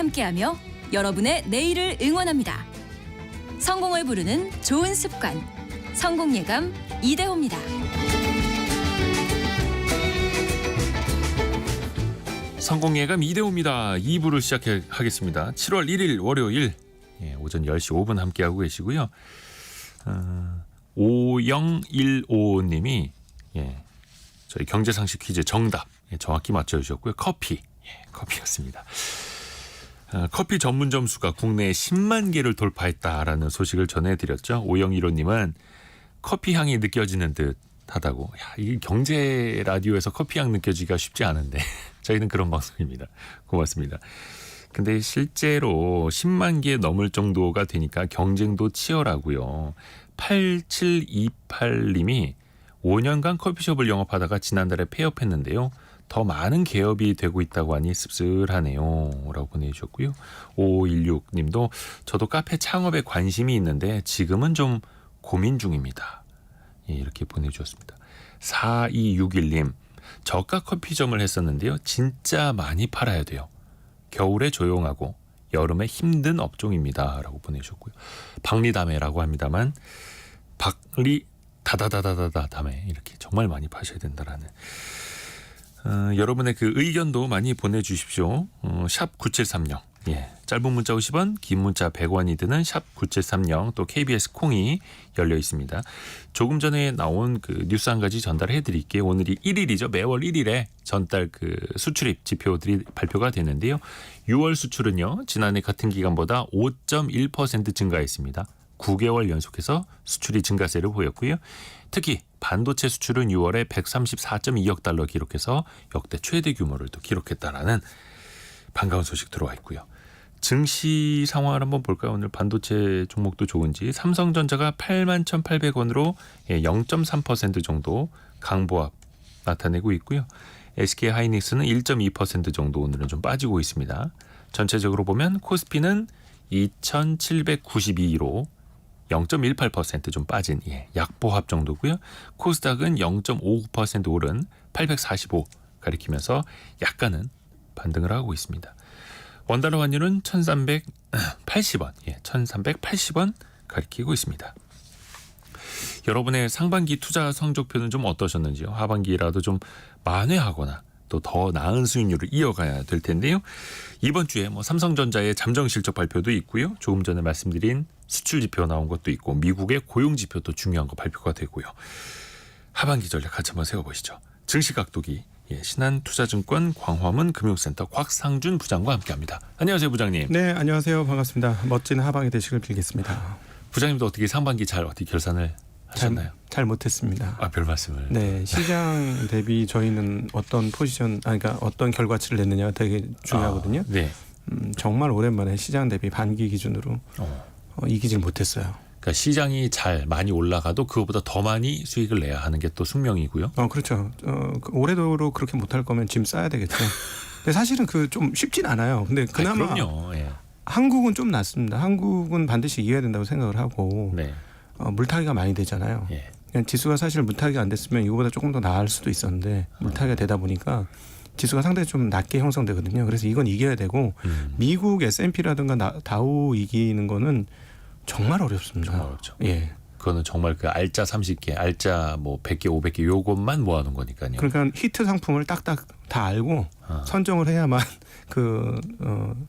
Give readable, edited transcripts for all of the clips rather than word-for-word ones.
함께하며 여러분의 내일을 응원합니다. 성공을 부르는 좋은 습관, 성공예감 이대호입니다. 성공예감 이대호입니다. 2부를 시작하겠습니다. 7월 1일 월요일 오전 10시 5분 함께하고 계시고요. 5015님이 저희 경제상식 퀴즈 정답 정확히 맞춰주셨고요. 커피였습니다. 커피 전문점 수가 국내에 10만 개를 돌파했다라는 소식을 전해드렸죠. 5015님은 커피 향이 느껴지는 듯 하다고. 이 경제 라디오에서 커피 향 느껴지기가 쉽지 않은데 저희는 그런 방송입니다. 고맙습니다. 근데 실제로 10만 개 넘을 정도가 되니까 경쟁도 치열하고요. 8728님이 5년간 커피숍을 영업하다가 지난달에 폐업했는데요. 더 많은 개업이 되고 있다고 하니 씁쓸하네요 라고 보내주셨고요. 5516님도 저도 카페 창업에 관심이 있는데 지금은 좀 고민 중입니다. 이렇게 보내주셨습니다. 4261님 저가 커피점을 했었는데요. 진짜 많이 팔아야 돼요. 겨울에 조용하고 여름에 힘든 업종입니다 라고 보내주셨고요. 박리다매라고 합니다만 박리 다다다다다다매 이렇게 정말 많이 파셔야 된다라는 여러분의 그 의견도 많이 보내주십시오. 샵 9730 짧은 문자 50원 긴 문자 100원이 드는 샵 9730 또 KBS 콩이 열려 있습니다. 조금 전에 나온 그 뉴스 한 가지 전달해 드릴게요. 오늘이 1일이죠. 매월 1일에 전달 그 수출입 지표들이 발표가 되는데요. 6월 수출은요. 지난해 같은 기간보다 5.1% 증가했습니다. 9개월 연속해서 수출이 증가세를 보였고요. 특히 반도체 수출은 6월에 134.2억 달러 기록해서 역대 최대 규모를 또 기록했다라는 반가운 소식 들어와 있고요. 증시 상황을 한번 볼까요? 오늘 반도체 종목도 좋은지 삼성전자가 81,800원으로 0.3% 정도 강보합 나타내고 있고요. SK하이닉스는 1.2% 정도 오늘은 좀 빠지고 있습니다. 전체적으로 보면 코스피는 2,792로 0.18% 좀 빠진 약보합 정도고요. 코스닥은 0.59% 오른 845 가리키면서 약간은 반등을 하고 있습니다. 원달러 환율은 1,380원, 1,380원 가리키고 있습니다. 여러분의 상반기 투자 성적표는 좀 어떠셨는지요? 하반기라도 좀 만회하거나 또 더 나은 수익률을 이어가야 될 텐데요. 이번 주에 삼성전자의 잠정 실적 발표도 있고요. 조금 전에 말씀드린 수출 지표 나온 것도 있고 미국의 고용 지표도 중요한 거 발표가 되고요. 하반기 전략 같이 한번 세워보시죠. 증시각도기 신한투자증권 광화문 금융센터 곽상준 부장과 함께합니다. 안녕하세요, 부장님. 네, 안녕하세요. 반갑습니다. 멋진 하반기 되시길 빌겠습니다. 부장님도 어떻게 상반기 잘 어떻게 결산을 하셨나요? 잘 못했습니다. 별 말씀을. 네, 시장 대비 저희는 어떤 포지션, 그러니까 어떤 결과치를 냈느냐가 되게 중요하거든요. 네. 정말 오랜만에 시장 대비 반기 기준으로 이기질 못했어요. 그러니까 시장이 잘 많이 올라가도 그거보다 더 많이 수익을 내야 하는 게 또 숙명이고요. 그렇죠. 올해도 그렇게 못할 거면 짐 싸야 되겠죠. 근데 사실은 그 좀 쉽진 않아요. 근데 그나마 그럼요. 한국은 좀 낫습니다. 한국은 반드시 이겨야 된다고 생각을 하고 물타기가 많이 되잖아요. 지수가 사실 물타기가 안 됐으면 이거보다 조금 더 나을 수도 있었는데 물타기가 되다 보니까 지수가 상당히 좀 낮게 형성되거든요. 그래서 이건 이겨야 되고 미국 S&P라든가 다우 이기는 거는 정말 어렵습니다. 정말 어렵죠. 그거는 정말 그 알짜 30개, 알짜 100개, 500개 요것만 모아놓은 거니까요. 그러니까 히트 상품을 딱딱 다 알고 선정을 해야만 그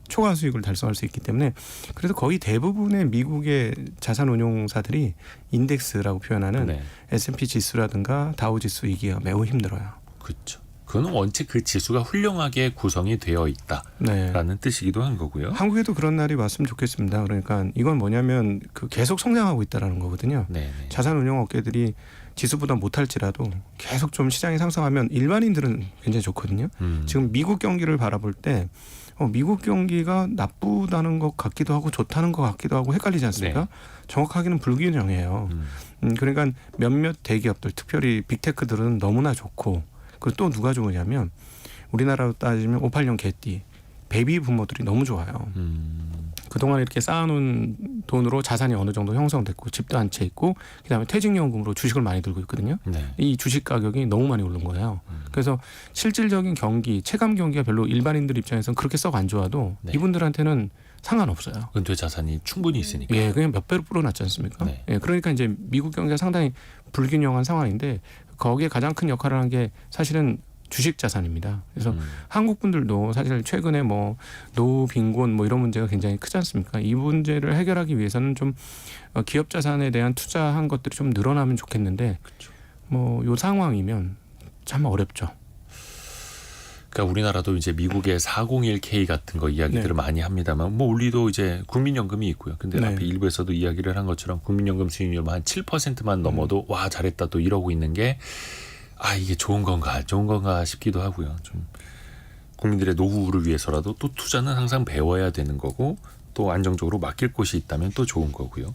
초과 수익을 달성할 수 있기 때문에 그래서 거의 대부분의 미국의 자산운용사들이 인덱스라고 표현하는 S&P 지수라든가 다우 지수 이기가 매우 힘들어요. 그렇죠. 그건 원체 그 지수가 훌륭하게 구성이 되어 있다라는 뜻이기도 한 거고요. 한국에도 그런 날이 왔으면 좋겠습니다. 그러니까 이건 뭐냐면 그 계속 성장하고 있다라는 거거든요. 자산운용 업계들이 지수보다 못할지라도 계속 좀 시장이 상승하면 일반인들은 굉장히 좋거든요. 지금 미국 경기를 바라볼 때 미국 경기가 나쁘다는 것 같기도 하고 좋다는 것 같기도 하고 헷갈리지 않습니까? 정확하게는 불균형이에요. 그러니까 몇몇 대기업들 특별히 빅테크들은 너무나 좋고 그리고 또 누가 좋으냐면 우리나라로 따지면 580 개띠 베이비 부모들이 너무 좋아요. 그동안 이렇게 쌓아놓은 돈으로 자산이 어느 정도 형성됐고 집도 한 채 있고 그다음에 퇴직연금으로 주식을 많이 들고 있거든요. 네. 이 주식 가격이 너무 많이 오른 거예요. 그래서 실질적인 경기, 체감 경기가 별로 일반인들 입장에서는 그렇게 썩 안 좋아도 네. 이분들한테는 상관없어요. 은퇴 자산이 충분히 있으니까. 예, 그냥 몇 배로 불어났지 않습니까? 네. 예, 그러니까 이제 미국 경제가 상당히 불균형한 상황인데 거기에 가장 큰 역할을 한 게 사실은 주식 자산입니다. 그래서 한국 분들도 사실 최근에 뭐 노후 빈곤 뭐 이런 문제가 굉장히 크지 않습니까? 이 문제를 해결하기 위해서는 좀 기업 자산에 대한 투자한 것들이 좀 늘어나면 좋겠는데 뭐 요 상황이면 참 어렵죠. 그러니까 우리나라도 이제 미국의 401k 같은 거 이야기들을 네. 많이 합니다만 뭐 우리도 이제 국민연금이 있고요. 근데 네. 앞에 일부에서도 이야기를 한 것처럼 국민연금 수익률 한 7%만 넘어도 와 잘했다 또 이러고 있는 게 이게 좋은 건가 싶기도 하고요. 좀 국민들의 노후를 위해서라도 또 투자는 항상 배워야 되는 거고 또 안정적으로 맡길 곳이 있다면 또 좋은 거고요.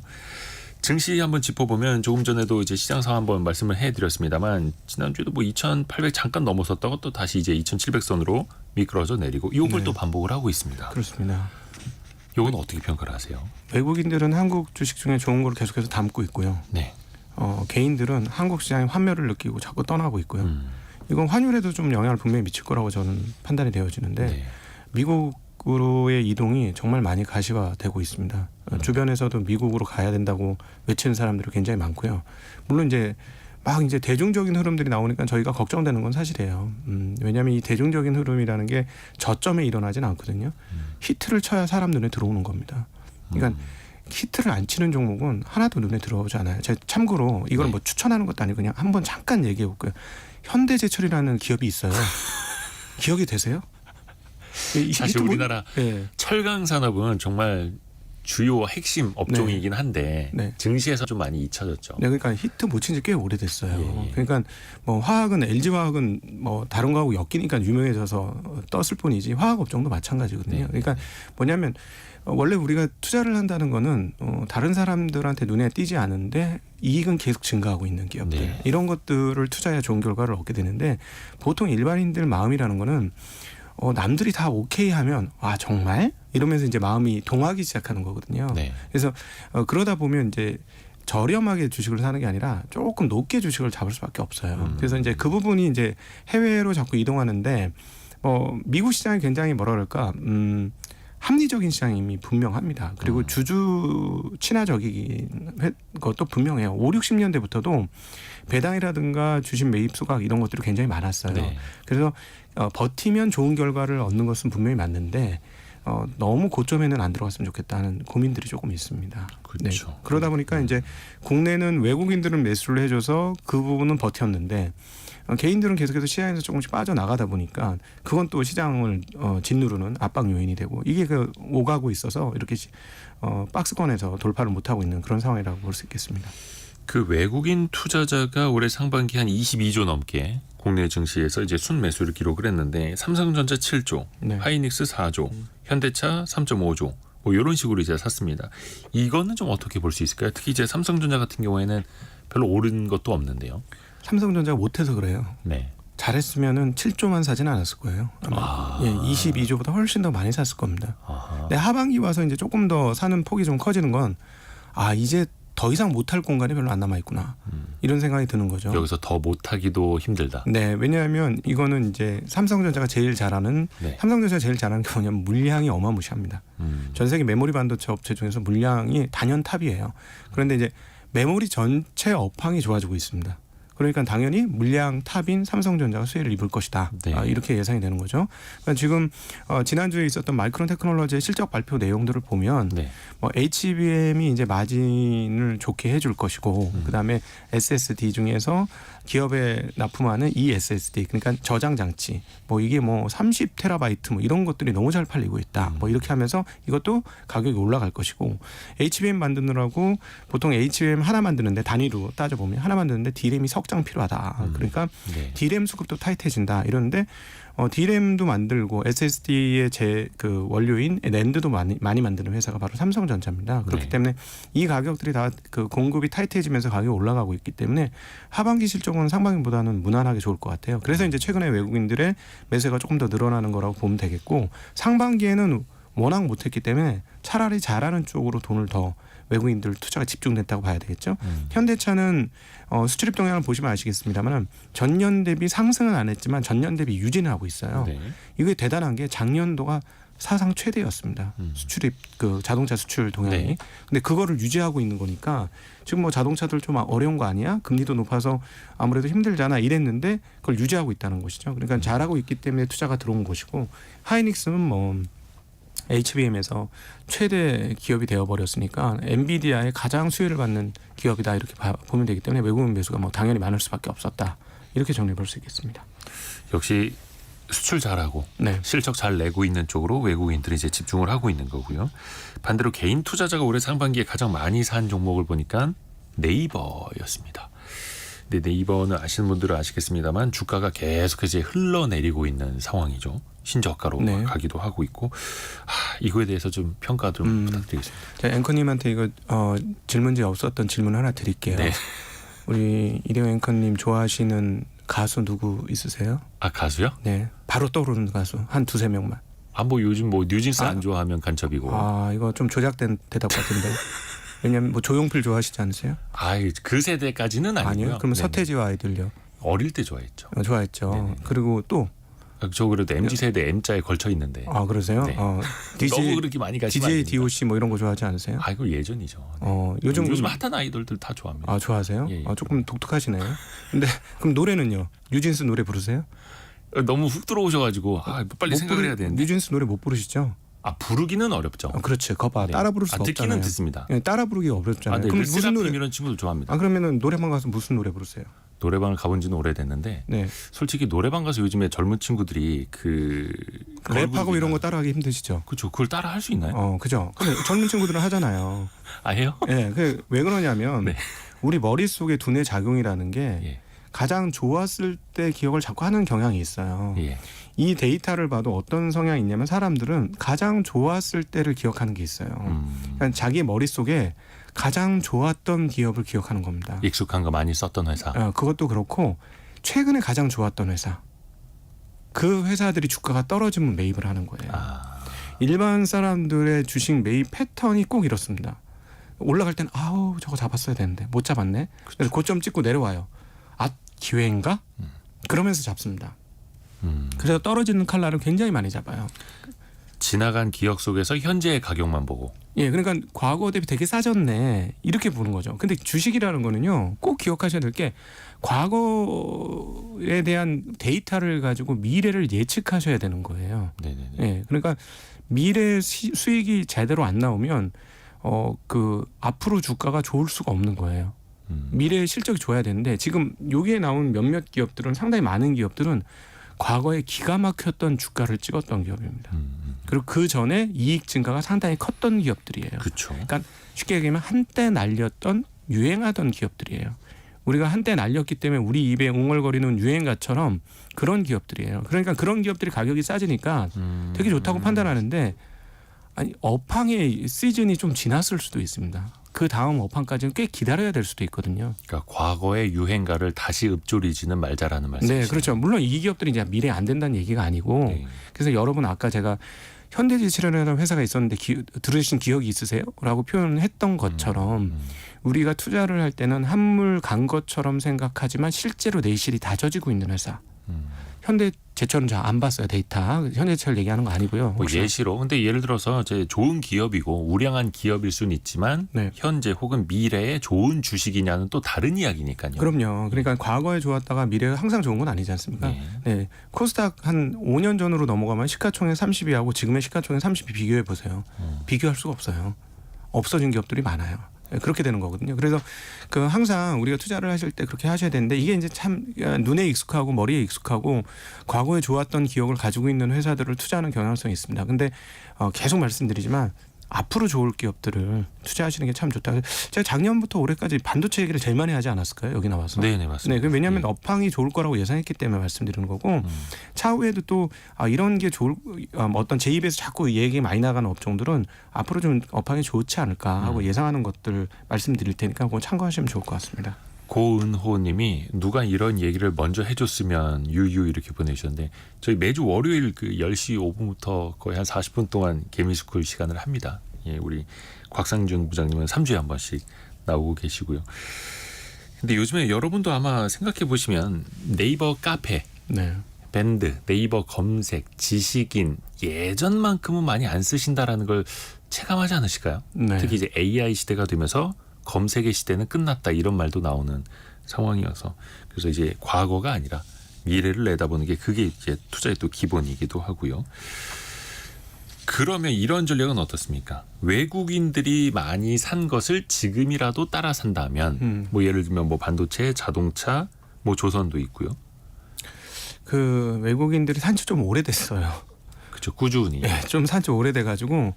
증시 한번 짚어보면 조금 전에도 이제 시장 상황 한번 말씀을 해드렸습니다만 지난주에도 뭐 2,800 잠깐 넘어섰다가 또 다시 이제 2,700선으로 미끄러져 내리고 이걸 네. 또 반복을 하고 있습니다. 그렇습니다. 이건 어떻게 평가를 하세요? 외국인들은 한국 주식 중에 좋은 걸 계속해서 담고 있고요. 네. 개인들은 한국 시장의 환멸을 느끼고 자꾸 떠나고 있고요. 이건 환율에도 좀 영향을 분명히 미칠 거라고 저는 판단이 되어지는데 네. 미국으로의 이동이 정말 많이 가시화되고 있습니다. 주변에서도 미국으로 가야 된다고 외치는 사람들이 굉장히 많고요. 물론 이제 막 이제 대중적인 흐름들이 나오니까 저희가 걱정되는 건 사실이에요. 왜냐하면 이 대중적인 흐름이라는 게 저점에 일어나진 않거든요. 히트를 쳐야 사람 눈에 들어오는 겁니다. 그러니까 히트를 안 치는 종목은 하나도 눈에 들어오지 않아요. 제가 참고로 이걸 네. 뭐 추천하는 것도 아니고 그냥 한번 잠깐 얘기해 볼게요. 현대제철이라는 기업이 있어요. 기억이 되세요? 사실 우리나라 네. 철강 산업은 정말 주요 핵심 업종이긴 한데 네. 증시에서 좀 많이 잊혀졌죠. 네, 그러니까 히트 못 친 지 꽤 오래됐어요. 예. 그러니까 뭐 화학은 LG 화학은 뭐 다른 거하고 엮이니까 유명해져서 떴을 뿐이지 화학 업종도 마찬가지거든요. 네. 그러니까 뭐냐면 원래 우리가 투자를 한다는 거는 다른 사람들한테 눈에 띄지 않은데 이익은 계속 증가하고 있는 기업들 네. 이런 것들을 투자해야 좋은 결과를 얻게 되는데 보통 일반인들 마음이라는 거는 남들이 다 오케이 하면 정말 이러면서 이제 마음이 동하기 시작하는 거거든요. 네. 그래서 그러다 보면 이제 저렴하게 주식을 사는 게 아니라 조금 높게 주식을 잡을 수밖에 없어요. 그래서 이제 그 부분이 이제 해외로 자꾸 이동하는데 미국 시장이 굉장히 뭐라 그럴까 합리적인 시장임이 분명합니다. 그리고 주주 친화적인 것도 분명해요. 5, 60년대부터도 배당이라든가 주식 매입 수각 이런 것들이 굉장히 많았어요. 네. 그래서 버티면 좋은 결과를 얻는 것은 분명히 맞는데 너무 고점에는 안 들어갔으면 좋겠다는 고민들이 조금 있습니다. 그렇죠. 네. 그러다 보니까 이제 국내는 외국인들은 매수를 해줘서 그 부분은 버텼는데 개인들은 계속해서 시장에서 조금씩 빠져나가다 보니까 그건 또 시장을 짓누르는 압박 요인이 되고 이게 오가고 있어서 이렇게 박스권에서 돌파를 못하고 있는 그런 상황이라고 볼 수 있겠습니다. 그 외국인 투자자가 올해 상반기 한 22조 넘게 국내 증시에서 이제 순매수를 기록을 했는데 삼성전자 7조, 네. 하이닉스 4조, 현대차 3.5조 뭐 이런 식으로 이제 샀습니다. 이거는 좀 어떻게 볼 수 있을까요? 특히 이제 삼성전자 같은 경우에는 별로 오른 것도 없는데요. 삼성전자가 못해서 그래요. 네. 잘했으면은 7조만 사진 않았을 거예요. 아마 22조보다 훨씬 더 많이 샀을 겁니다. 근데 하반기 와서 이제 조금 더 사는 폭이 좀 커지는 건 이제 더 이상 못할 공간이 별로 안 남아 있구나 이런 생각이 드는 거죠. 여기서 더 못하기도 힘들다. 네, 왜냐하면 이거는 이제 삼성전자가 제일 잘하는 네. 삼성전자가 제일 잘하는 게 뭐냐면 물량이 어마무시합니다. 전 세계 메모리 반도체 업체 중에서 물량이 단연 탑이에요. 그런데 이제 메모리 전체 업황이 좋아지고 있습니다. 그러니까 당연히 물량 탑인 삼성전자가 수혜를 입을 것이다. 네. 이렇게 예상이 되는 거죠. 그러니까 지금 지난주에 있었던 마이크론 테크놀로지의 실적 발표 내용들을 보면 네. HBM이 이제 마진을 좋게 해줄 것이고 그다음에 SSD 중에서 기업에 납품하는 ESSD 그러니까 저장 장치 이게 30테라바이트 이런 것들이 너무 잘 팔리고 있다. 이렇게 하면서 이것도 가격이 올라갈 것이고 HBM 만드느라고 보통 HBM 하나 만드는데 단위로 따져보면 하나 만드는데 D램이 석장 필요하다. 그러니까 네. D램 수급도 타이트해진다. 이러는데 D램도 만들고 SSD의 그 원료인 낸드도 많이 만드는 회사가 바로 삼성전자입니다. 그렇기 네. 때문에 이 가격들이 다 그 공급이 타이트해지면서 가격이 올라가고 있기 때문에 하반기 실적은 상반기보다는 무난하게 좋을 것 같아요. 그래서 이제 최근에 외국인들의 매수가 조금 더 늘어나는 거라고 보면 되겠고 상반기에는 워낙 못했기 때문에 차라리 잘하는 쪽으로 돈을 더 외국인들 투자가 집중됐다고 봐야 되겠죠. 현대차는 수출입 동향을 보시면 아시겠습니다만 전년 대비 상승은 안 했지만 전년 대비 유지는 하고 있어요. 네. 이게 대단한 게 작년도가 사상 최대였습니다. 수출입 그 자동차 수출 동향이. 네. 근데 그거를 유지하고 있는 거니까 지금 뭐 자동차들 좀 어려운 거 아니야? 금리도 높아서 아무래도 힘들잖아 이랬는데 그걸 유지하고 있다는 것이죠. 그러니까 잘하고 있기 때문에 투자가 들어온 것이고 하이닉스는 뭐 HBM에서 최대 기업이 되어버렸으니까 엔비디아의 가장 수혜를 받는 기업이다 이렇게 보면 되기 때문에 외국인 매수가 뭐 당연히 많을 수밖에 없었다 이렇게 정리해 볼 수 있겠습니다. 역시 수출 잘하고 네. 실적 잘 내고 있는 쪽으로 외국인들이 이제 집중을 하고 있는 거고요. 반대로 개인 투자자가 올해 상반기에 가장 많이 산 종목을 보니까 네이버였습니다. 근데 네이버는 아시는 분들은 아시겠습니다만 주가가 계속해서 흘러내리고 있는 상황이죠. 신저가로 네. 가기도 하고 있고 이거에 대해서 좀 평가 좀 부탁드리겠습니다. 제가 앵커님한테 이거 질문지 없었던 질문 하나 드릴게요. 네. 우리 이대호 앵커님 좋아하시는 가수 누구 있으세요? 아 가수요? 네, 바로 떠오르는 가수 한 두세 명만. 뭐 요즘 뭐 뉴진스 안 좋아하면 간첩이고. 이거 좀 조작된 대답 같은데. 왜냐면 뭐 조용필 좋아하시지 않으세요? 그 세대까지는 아니고요. 아니요. 그러면 네네. 서태지와 아이들요. 어릴 때 좋아했죠. 좋아했죠. 네네. 그리고 또 저 그래도 MZ 세대 M자에 걸쳐 있는데. 그러세요? 네. DJ, 너무 그렇게 많이 가시면 DJ 안 됩니다. DOC 뭐 이런 거 좋아하지 않으세요? 이거 예전이죠. 네. 요즘 핫한 아이돌들 다 좋아합니다. 좋아하세요? 예, 예. 조금 독특하시네요. 근데 그럼 노래는요? 뉴진스 노래 부르세요? 너무 훅 들어오셔가지고 빨리 생각을 해야 되는데. 뉴진스 노래 못 부르시죠? 부르기는 어렵죠. 그렇지. 거봐. 네. 따라 부를 수가 듣기는 없잖아요. 듣습니다. 예, 따라 부르기가 어렵잖아요. 네. 그럼 무슨 노래? 이런 친구들 좋아합니다. 그러면은 노래방 가서 무슨 노래 부르세요? 노래방을 가본 지는 오래됐는데 네. 솔직히 노래방 가서 요즘에 젊은 친구들이 랩하고 이런 거 따라하기 힘드시죠? 그렇죠. 그걸 따라 할 수 있나요? 그죠. 근데 젊은 친구들은 하잖아요. 해요? 예, 왜 그러냐면 네. 우리 머릿속에 두뇌 작용이라는 게 예. 가장 좋았을 때 기억을 자꾸 하는 경향이 있어요. 예. 이 데이터를 봐도 어떤 성향이 있냐면 사람들은 가장 좋았을 때를 기억하는 게 있어요. 그러니까 자기 머릿속에 가장 좋았던 기업을 기억하는 겁니다. 익숙한 거 많이 썼던 회사. 그것도 그렇고 최근에 가장 좋았던 회사. 그 회사들이 주가가 떨어지면 매입을 하는 거예요. 일반 사람들의 주식 매입 패턴이 꼭 이렇습니다. 올라갈 땐 저거 잡았어야 되는데 못 잡았네. 그래서 고점 찍고 내려와요. 기회인가? 그러면서 잡습니다. 그래서 떨어지는 칼날을 굉장히 많이 잡아요. 지나간 기억 속에서 현재의 가격만 보고. 예, 그러니까 과거 대비 되게 싸졌네 이렇게 보는 거죠. 근데 주식이라는 거는요, 꼭 기억하셔야 될 게 과거에 대한 데이터를 가지고 미래를 예측하셔야 되는 거예요. 네네네. 예, 그러니까 미래 수익이 제대로 안 나오면 앞으로 주가가 좋을 수가 없는 거예요. 미래 실적이 좋아야 되는데 지금 여기에 나온 몇몇 기업들은 상당히 많은 기업들은 과거에 기가 막혔던 주가를 찍었던 기업입니다. 그리고 그 전에 이익 증가가 상당히 컸던 기업들이에요. 그렇죠. 그러니까 쉽게 얘기하면 한때 날렸던 유행하던 기업들이에요. 우리가 한때 날렸기 때문에 우리 입에 웅얼거리는 유행가처럼 그런 기업들이에요. 그러니까 그런 기업들이 가격이 싸지니까 되게 좋다고 판단하는데 업황의 시즌이 좀 지났을 수도 있습니다. 그 다음 업황까지는 꽤 기다려야 될 수도 있거든요. 그러니까 과거의 유행가를 다시 읍조리지는 말자라는 말씀이시죠. 네, 그렇죠. 물론 이 기업들이 이제 미래에 안 된다는 얘기가 아니고 네. 그래서 여러분 아까 제가 현대지치라는 회사가 있었는데 들으신 기억이 있으세요? 라고 표현했던 것처럼 우리가 투자를 할 때는 한물 간 것처럼 생각하지만 실제로 내실이 다져지고 있는 회사. 현대제철은 저 안 봤어요 데이터. 현대제철 얘기하는 거 아니고요. 뭐 예시로. 근데 예를 들어서 이제 좋은 기업이고 우량한 기업일 수는 있지만 네. 현재 혹은 미래에 좋은 주식이냐는 또 다른 이야기니까요. 그럼요. 그러니까 과거에 좋았다가 미래가 항상 좋은 건 아니지 않습니까? 네. 코스닥 한 5년 전으로 넘어가면 시가총액 30위하고 지금의 시가총액 30위 비교해 보세요. 비교할 수가 없어요. 없어진 기업들이 많아요. 그렇게 되는 거거든요. 그래서 항상 우리가 투자를 하실 때 그렇게 하셔야 되는데 이게 이제 참 눈에 익숙하고 머리에 익숙하고 과거에 좋았던 기억을 가지고 있는 회사들을 투자하는 경향성이 있습니다. 근데 계속 말씀드리지만 앞으로 좋을 기업들을 투자하시는 게 참 좋다. 제가 작년부터 올해까지 반도체 얘기를 제일 많이 하지 않았을까요? 여기 나와서. 네, 맞습니다. 네, 왜냐하면 업황이 좋을 거라고 예상했기 때문에 말씀드리는 거고 차후에도 또 이런 게 좋을 어떤 제 입에서 자꾸 얘기 많이 나가는 업종들은 앞으로 좀 업황이 좋지 않을까 하고 예상하는 것들 말씀드릴 테니까 그거 참고하시면 좋을 것 같습니다. 고은호님이 누가 이런 얘기를 먼저 해줬으면 유유 이렇게 보내주셨는데 저희 매주 월요일 그 10시 5분부터 거의 한 40분 동안 개미스쿨 시간을 합니다. 예, 우리 곽상준 부장님은 3주에 한 번씩 나오고 계시고요. 근데 요즘에 여러분도 아마 생각해 보시면 네이버 카페, 네. 밴드, 네이버 검색, 지식인 예전만큼은 많이 안 쓰신다라는 걸 체감하지 않으실까요? 네. 특히 이제 AI 시대가 되면서 검색의 시대는 끝났다 이런 말도 나오는 상황이어서 그래서 이제 과거가 아니라 미래를 내다보는 게 그게 이제 투자의 또 기본이기도 하고요. 그러면 이런 전략은 어떻습니까? 외국인들이 많이 산 것을 지금이라도 따라 산다면 뭐 예를 들면 뭐 반도체, 자동차, 뭐 조선도 있고요. 그 외국인들이 산지 좀 오래됐어요. 그렇죠. 꾸준히. 네, 좀 산지 오래돼가지고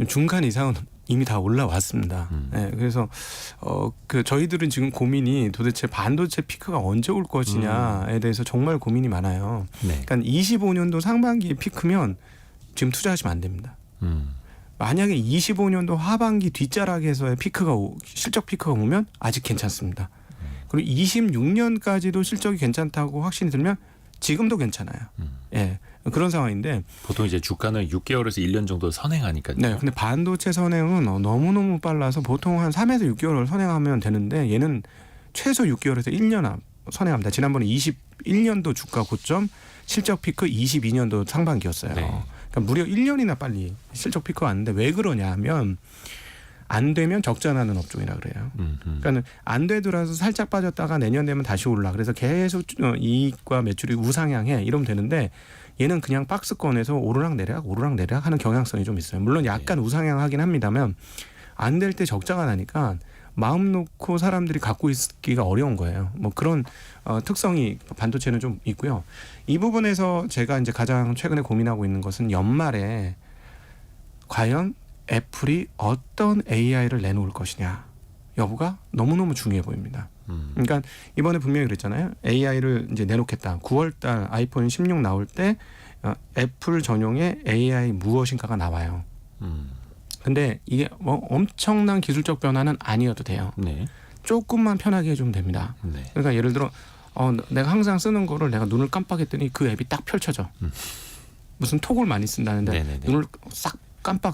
중간 이상은 이미 다 올라왔습니다. 네, 그래서 그 저희들은 지금 고민이 도대체 반도체 피크가 언제 올 것이냐에 대해서 정말 고민이 많아요. 네. 그러니까 25년도 상반기에 피크면 지금 투자하시면 안 됩니다. 만약에 25년도 하반기 뒷자락에서의 피크가 실적 피크가 오면 아직 괜찮습니다. 그리고 26년까지도 실적이 괜찮다고 확신이 들면 지금도 괜찮아요. 예, 그런 상황인데 보통 이제 주가는 6개월에서 1년 정도 선행하니까요. 네, 근데 반도체 선행은 너무너무 빨라서 보통 한 3에서 6개월을 선행하면 되는데 얘는 최소 6개월에서 1년 선행합니다. 지난번에 21년도 주가 고점 실적 피크 22년도 상반기였어요. 네. 그러니까 무려 1년이나 빨리 실적 피크가 왔는데 왜 그러냐 하면 안 되면 적자 나는 업종이라 그래요. 그러니까 안 되더라도 살짝 빠졌다가 내년 되면 다시 올라. 그래서 계속 이익과 매출이 우상향해 이러면 되는데 얘는 그냥 박스권에서 오르락내리락 하는 경향성이 좀 있어요. 물론 약간 우상향하긴 합니다만 안 될 때 적자가 나니까 마음 놓고 사람들이 갖고 있기가 어려운 거예요. 뭐 그런 특성이 반도체는 좀 있고요. 이 부분에서 제가 이제 가장 최근에 고민하고 있는 것은 연말에 과연 애플이 어떤 AI를 내놓을 것이냐 여부가 너무너무 중요해 보입니다. 그러니까 이번에 분명히 그랬잖아요. AI를 이제 내놓겠다. 9월달 아이폰 16 나올 때 애플 전용의 AI 무엇인가가 나와요. 근데 이게 뭐 엄청난 기술적 변화는 아니어도 돼요. 네. 조금만 편하게 해주면 됩니다. 네. 그러니까 예를 들어 내가 항상 쓰는 거를 내가 눈을 깜빡했더니 그 앱이 딱 펼쳐져. 무슨 톡을 많이 쓴다는데 네네네. 눈을 싹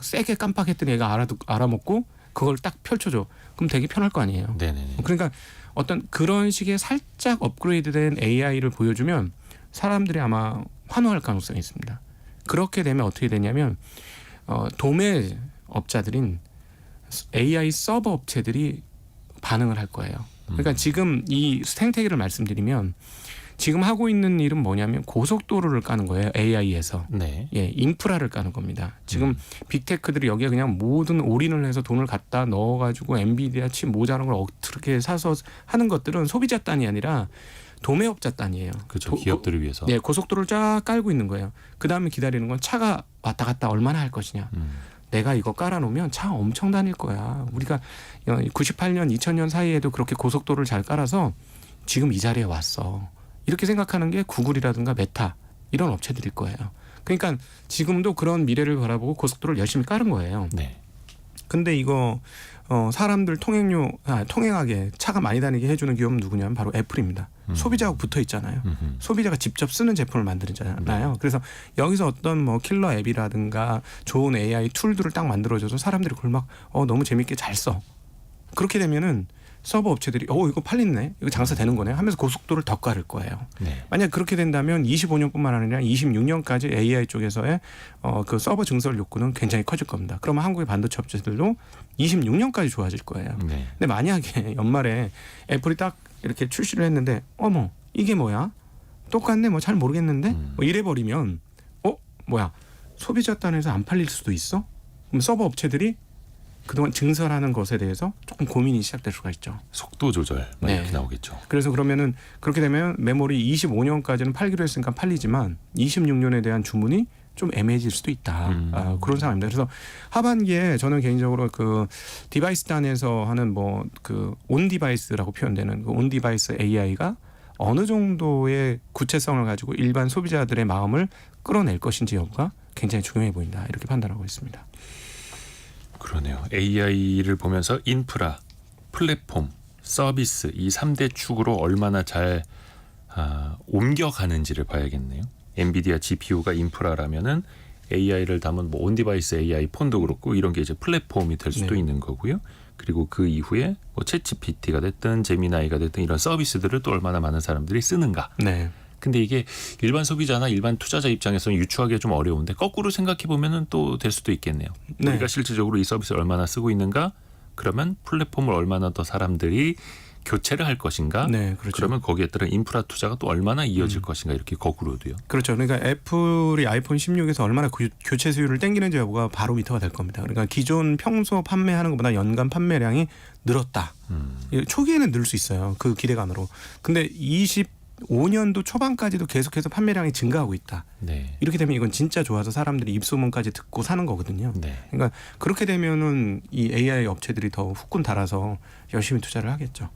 세게 깜빡했더니 얘가 알아먹고 그걸 딱 펼쳐줘. 그럼 되게 편할 거 아니에요. 네네네. 그러니까 어떤 그런 식의 살짝 업그레이드된 AI를 보여주면 사람들이 아마 환호할 가능성이 있습니다. 그렇게 되면 어떻게 되냐면 도매 업자들인 AI 서버 업체들이 반응을 할 거예요. 그러니까 지금 이 생태계를 말씀드리면 지금 하고 있는 일은 뭐냐면 고속도로를 까는 거예요. AI에서. 네. 예, 인프라를 까는 겁니다. 지금 빅테크들이 여기에 그냥 모든 올인을 해서 돈을 갖다 넣어가지고 엔비디아 칩 모자란 걸 어떻게 사서 하는 것들은 소비자 단이 아니라 도매업자 단이에요. 그렇죠. 기업들을 위해서. 네, 고속도로를 쫙 깔고 있는 거예요. 그 다음에 기다리는 건 차가 왔다 갔다 얼마나 할 것이냐. 내가 이거 깔아놓으면 차 엄청 다닐 거야. 우리가 98년, 2000년 사이에도 그렇게 고속도로를 잘 깔아서 지금 이 자리에 왔어. 이렇게 생각하는 게 구글이라든가 메타 이런 업체들일 거예요. 그러니까 지금도 그런 미래를 바라보고 고속도로를 열심히 깔은 거예요. 네. 근데 이거 사람들 통행하게 차가 많이 다니게 해주는 기업은 누구냐면 바로 애플입니다. 소비자하고 붙어 있잖아요. 소비자가 직접 쓰는 제품을 만들잖아요. 그래서 여기서 어떤 뭐 킬러 앱이라든가 좋은 AI 툴들을 딱 만들어줘서 사람들이 그걸 막 너무 재밌게 잘 써. 그렇게 되면은 서버 업체들이 이거 팔리네, 이거 장사 되는 거네 하면서 고속도로를 더 깔을 거예요. 네. 만약 그렇게 된다면 25년뿐만 아니라 26년까지 AI 쪽에서의 그 서버 증설 욕구는 굉장히 커질 겁니다. 그러면 한국의 반도체 업체들도 26년까지 좋아질 거예요. 네. 근데 만약에 연말에 애플이 딱 이렇게 출시를 했는데 어머 이게 뭐야? 똑같네, 뭐 잘 모르겠는데 뭐 이래 버리면 뭐야, 소비자 단에서 안 팔릴 수도 있어? 그럼 서버 업체들이 그동안 증설하는 것에 대해서 조금 고민이 시작될 수가 있죠. 속도 조절 네. 이렇게 나오겠죠. 그래서 그러면은 그렇게 되면 메모리 25년까지는 팔기로 했으니까 팔리지만 26년에 대한 주문이 좀 애매해질 수도 있다. 그런 상황입니다. 그래서 하반기에 저는 개인적으로 그 디바이스 단에서 하는 뭐 그 온 디바이스라고 표현되는 그 온 디바이스 AI가 어느 정도의 구체성을 가지고 일반 소비자들의 마음을 끌어낼 것인지 여부가 굉장히 중요해 보인다. 이렇게 판단하고 있습니다. 그러네요. AI를 보면서 인프라, 플랫폼, 서비스 이 3대 축으로 얼마나 잘 옮겨가는지를 봐야겠네요. 엔비디아 GPU가 인프라라면은 AI를 담은 뭐 온디바이스 AI 폰도 그렇고 이런 게 이제 플랫폼이 될 수도 네. 있는 거고요. 그리고 그 이후에 뭐 챗GPT가 됐든 제미나이가 됐든 이런 서비스들을 또 얼마나 많은 사람들이 쓰는가. 네. 근데 이게 일반 소비자나 일반 투자자 입장에서는 유추하기가 좀 어려운데 거꾸로 생각해 보면은 또 될 수도 있겠네요. 네. 우리가 실질적으로 이 서비스를 얼마나 쓰고 있는가? 그러면 플랫폼을 얼마나 더 사람들이 교체를 할 것인가? 네, 그렇죠. 그러면 거기에 따른 인프라 투자가 또 얼마나 이어질 것인가 이렇게 거꾸로도요. 그렇죠. 그러니까 애플이 아이폰 16에서 얼마나 교체 수요를 땡기는지 여부가 바로 미터가 될 겁니다. 그러니까 기존 평소 판매하는 것보다 연간 판매량이 늘었다. 초기에는 늘 수 있어요. 그 기대감으로. 근데 25년도 초반까지도 계속해서 판매량이 증가하고 있다. 네. 이렇게 되면 이건 진짜 좋아서 사람들이 입소문까지 듣고 사는 거거든요. 네. 그러니까 그렇게 되면은 이 AI 업체들이 더 후끈 달아서 열심히 투자를 하겠죠.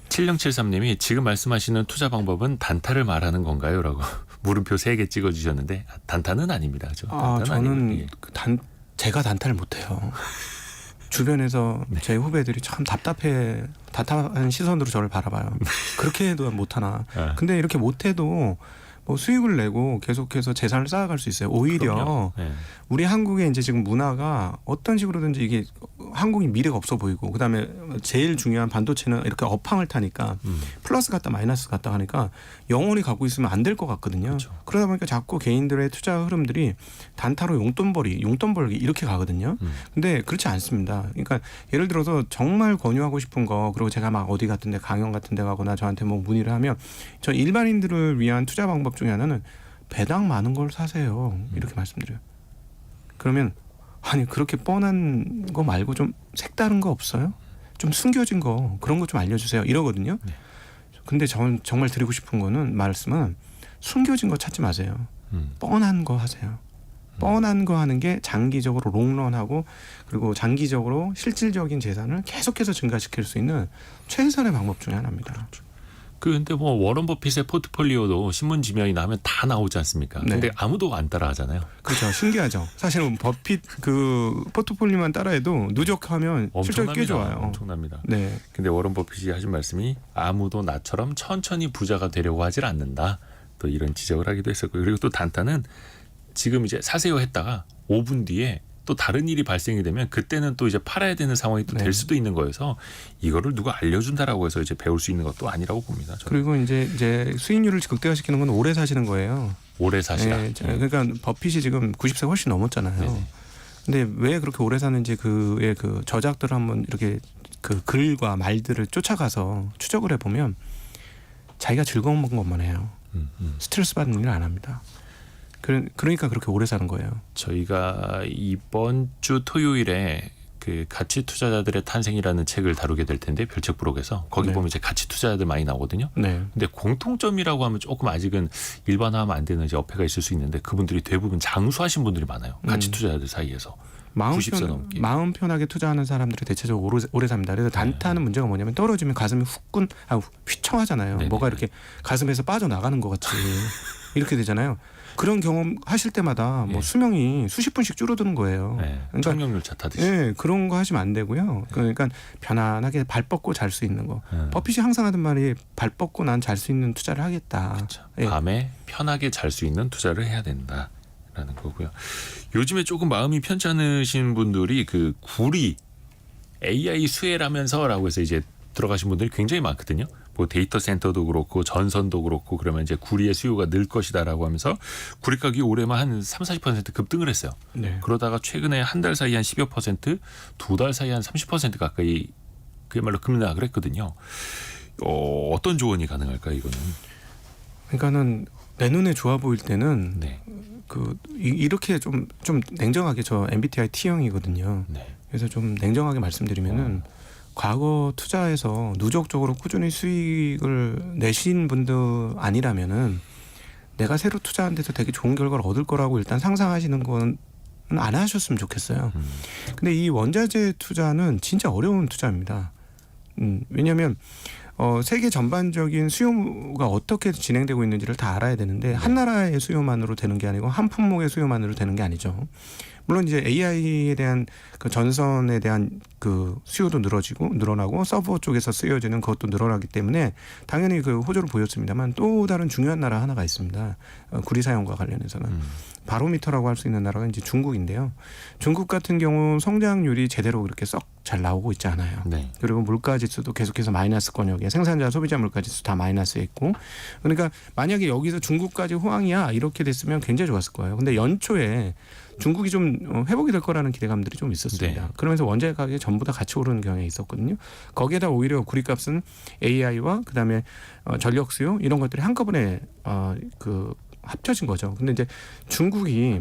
7073님이 지금 말씀하시는 투자 방법은 단타를 말하는 건가요? 라고 물음표 3개 찍어주셨는데 단타는 아닙니다. 저는 제가 단타를 못해요. 주변에서 네. 제 후배들이 참 답답한 시선으로 저를 바라봐요. 그렇게 해도 못하나. 근데 이렇게 못해도 뭐 수익을 내고 계속해서 재산을 쌓아갈 수 있어요. 오히려 네. 우리 한국의 이제 지금 문화가 어떤 식으로든지 이게 한국이 미래가 없어 보이고 그다음에 제일 중요한 반도체는 이렇게 업황을 타니까 플러스 갔다 마이너스 갔다 하니까 영원히 갖고 있으면 안 될 것 같거든요. 그렇죠. 그러다 보니까 자꾸 개인들의 투자 흐름들이 단타로 용돈 벌기 이렇게 가거든요. 근데 그렇지 않습니다. 그러니까 예를 들어서 정말 권유하고 싶은 거 그리고 제가 막 어디 같은 데 강연 같은 데 가거나 저한테 뭐 문의를 하면 저 일반인들을 위한 투자 방법 중에 하나는 배당 많은 걸 사세요. 이렇게 말씀드려요. 그러면 아니 그렇게 뻔한 거 말고 좀 색다른 거 없어요? 좀 숨겨진 거 그런 거 좀 알려주세요. 이러거든요. 네. 근데 저는 정말 드리고 싶은 말씀은 숨겨진 거 찾지 마세요. 뻔한 거 하세요. 뻔한 거 하는 게 장기적으로 롱런하고 그리고 장기적으로 실질적인 재산을 계속해서 증가시킬 수 있는 최선의 방법 중에 하나입니다. 그렇죠. 근데 뭐 워런 버핏의 포트폴리오도 신문 지면이 나면 다 나오지 않습니까? 네. 근데 아무도 안 따라하잖아요. 그렇죠. 신기하죠. 사실은 버핏 그 포트폴리오만 따라해도 누적하면 실적이 꽤 좋아요. 엄청납니다. 네. 근데 워런 버핏이 하신 말씀이 아무도 나처럼 천천히 부자가 되려고 하질 않는다. 또 이런 지적을 하기도 했었고요. 그리고 또 단타는 지금 이제 사세요 했다가 5분 뒤에 또 다른 일이 발생이 되면 그때는 또 이제 팔아야 되는 상황이 또 될 수도 있는 거여서 이거를 누가 알려준다라고 해서 이제 배울 수 있는 것도 아니라고 봅니다. 저는. 그리고 이제 수익률을 극대화시키는 건 오래 사시는 거예요. 오래 사시라. 네, 그러니까 버핏이 지금 90세 훨씬 넘었잖아요. 네네. 근데 왜 그렇게 오래 사는지 그의 그 저작들을 한번 이렇게 그 글과 말들을 쫓아가서 추적을 해보면 자기가 즐거운 것만 해요. 스트레스 받는 일 안 합니다. 그러니까 그렇게 오래 사는 거예요. 저희가 이번 주 토요일에 그 가치 투자자들의 탄생이라는 책을 다루게 될 텐데 별책 부록에서 거기 네. 보면 이제 가치 투자자들 많이 나오거든요. 네. 근데 공통점이라고 하면 조금 아직은 일반화하면 안 되는 이제 어폐가 있을 수 있는데 그분들이 대부분 장수하신 분들이 많아요. 가치 투자자들 사이에서. 90세 넘게. 마음 편하게 투자하는 사람들이 대체적으로 오래 삽니다. 그래서 단타는 문제가 뭐냐면 떨어지면 가슴이 휘청하잖아요. 네네. 뭐가 이렇게 가슴에서 빠져나가는 것 같이 이렇게 되잖아요. 그런 경험 하실 때마다 뭐 네. 수명이 수십 분씩 줄어드는 거예요. 네. 그러니까 청력열차 타듯이. 네, 그런 거 하시면 안 되고요. 그러니까 편안하게 발 뻗고 잘 수 있는 거. 버핏이 항상 하던 말이 발 뻗고 난 잘 수 있는 투자를 하겠다. 그렇죠. 예. 밤에 편하게 잘 수 있는 투자를 해야 된다라는 거고요. 요즘에 조금 마음이 편치 않으신 분들이 그 구리 AI 수혜라면서라고 해서 이제 들어가신 분들이 굉장히 많거든요. 뭐 데이터 센터도 그렇고 전선도 그렇고 그러면 이제 구리의 수요가 늘 것이다라고 하면서 구리 가격이 올해만 한 30-40% 급등을 했어요. 네. 그러다가 최근에 한 달 사이 한 10여%, 2달 사이 한 30% 가까이 그야말로 급락을 했거든요. 어떤 조언이 가능할까 이거는? 그러니까는 내 눈에 좋아 보일 때는 네. 이렇게 좀 냉정하게 저 MBTI T형이거든요. 네. 그래서 좀 냉정하게 말씀드리면은 과거 투자에서 누적적으로 꾸준히 수익을 내신 분들 아니라면은 내가 새로 투자한 데서 되게 좋은 결과를 얻을 거라고 일단 상상하시는 건 안 하셨으면 좋겠어요. 근데 이 원자재 투자는 진짜 어려운 투자입니다. 왜냐하면 세계 전반적인 수요가 어떻게 진행되고 있는지를 다 알아야 되는데 한 나라의 수요만으로 되는 게 아니고 한 품목의 수요만으로 되는 게 아니죠. 물론 이제 AI에 대한 그 전선에 대한 그 수요도 늘어나고 서버 쪽에서 쓰여지는 그것도 늘어나기 때문에 당연히 그 호조를 보였습니다만 또 다른 중요한 나라 하나가 있습니다. 구리 사용과 관련해서는 바로미터라고 할 수 있는 나라가 이제 중국인데요. 중국 같은 경우 성장률이 제대로 그렇게 썩 잘 나오고 있지 않아요. 네. 그리고 물가 지수도 계속해서 마이너스권역에 생산자 소비자 물가 지수 다 마이너스에 있고 그러니까 만약에 여기서 중국까지 호황이야 이렇게 됐으면 굉장히 좋았을 거예요. 근데 연초에 중국이 좀 회복이 될 거라는 기대감들이 좀 있었습니다. 네. 그러면서 원자재 가격이 전부 다 같이 오르는 경향이 있었거든요. 거기에다 오히려 구리값은 AI와 그다음에 전력 수요 이런 것들이 한꺼번에 그 합쳐진 거죠. 근데 이제 중국이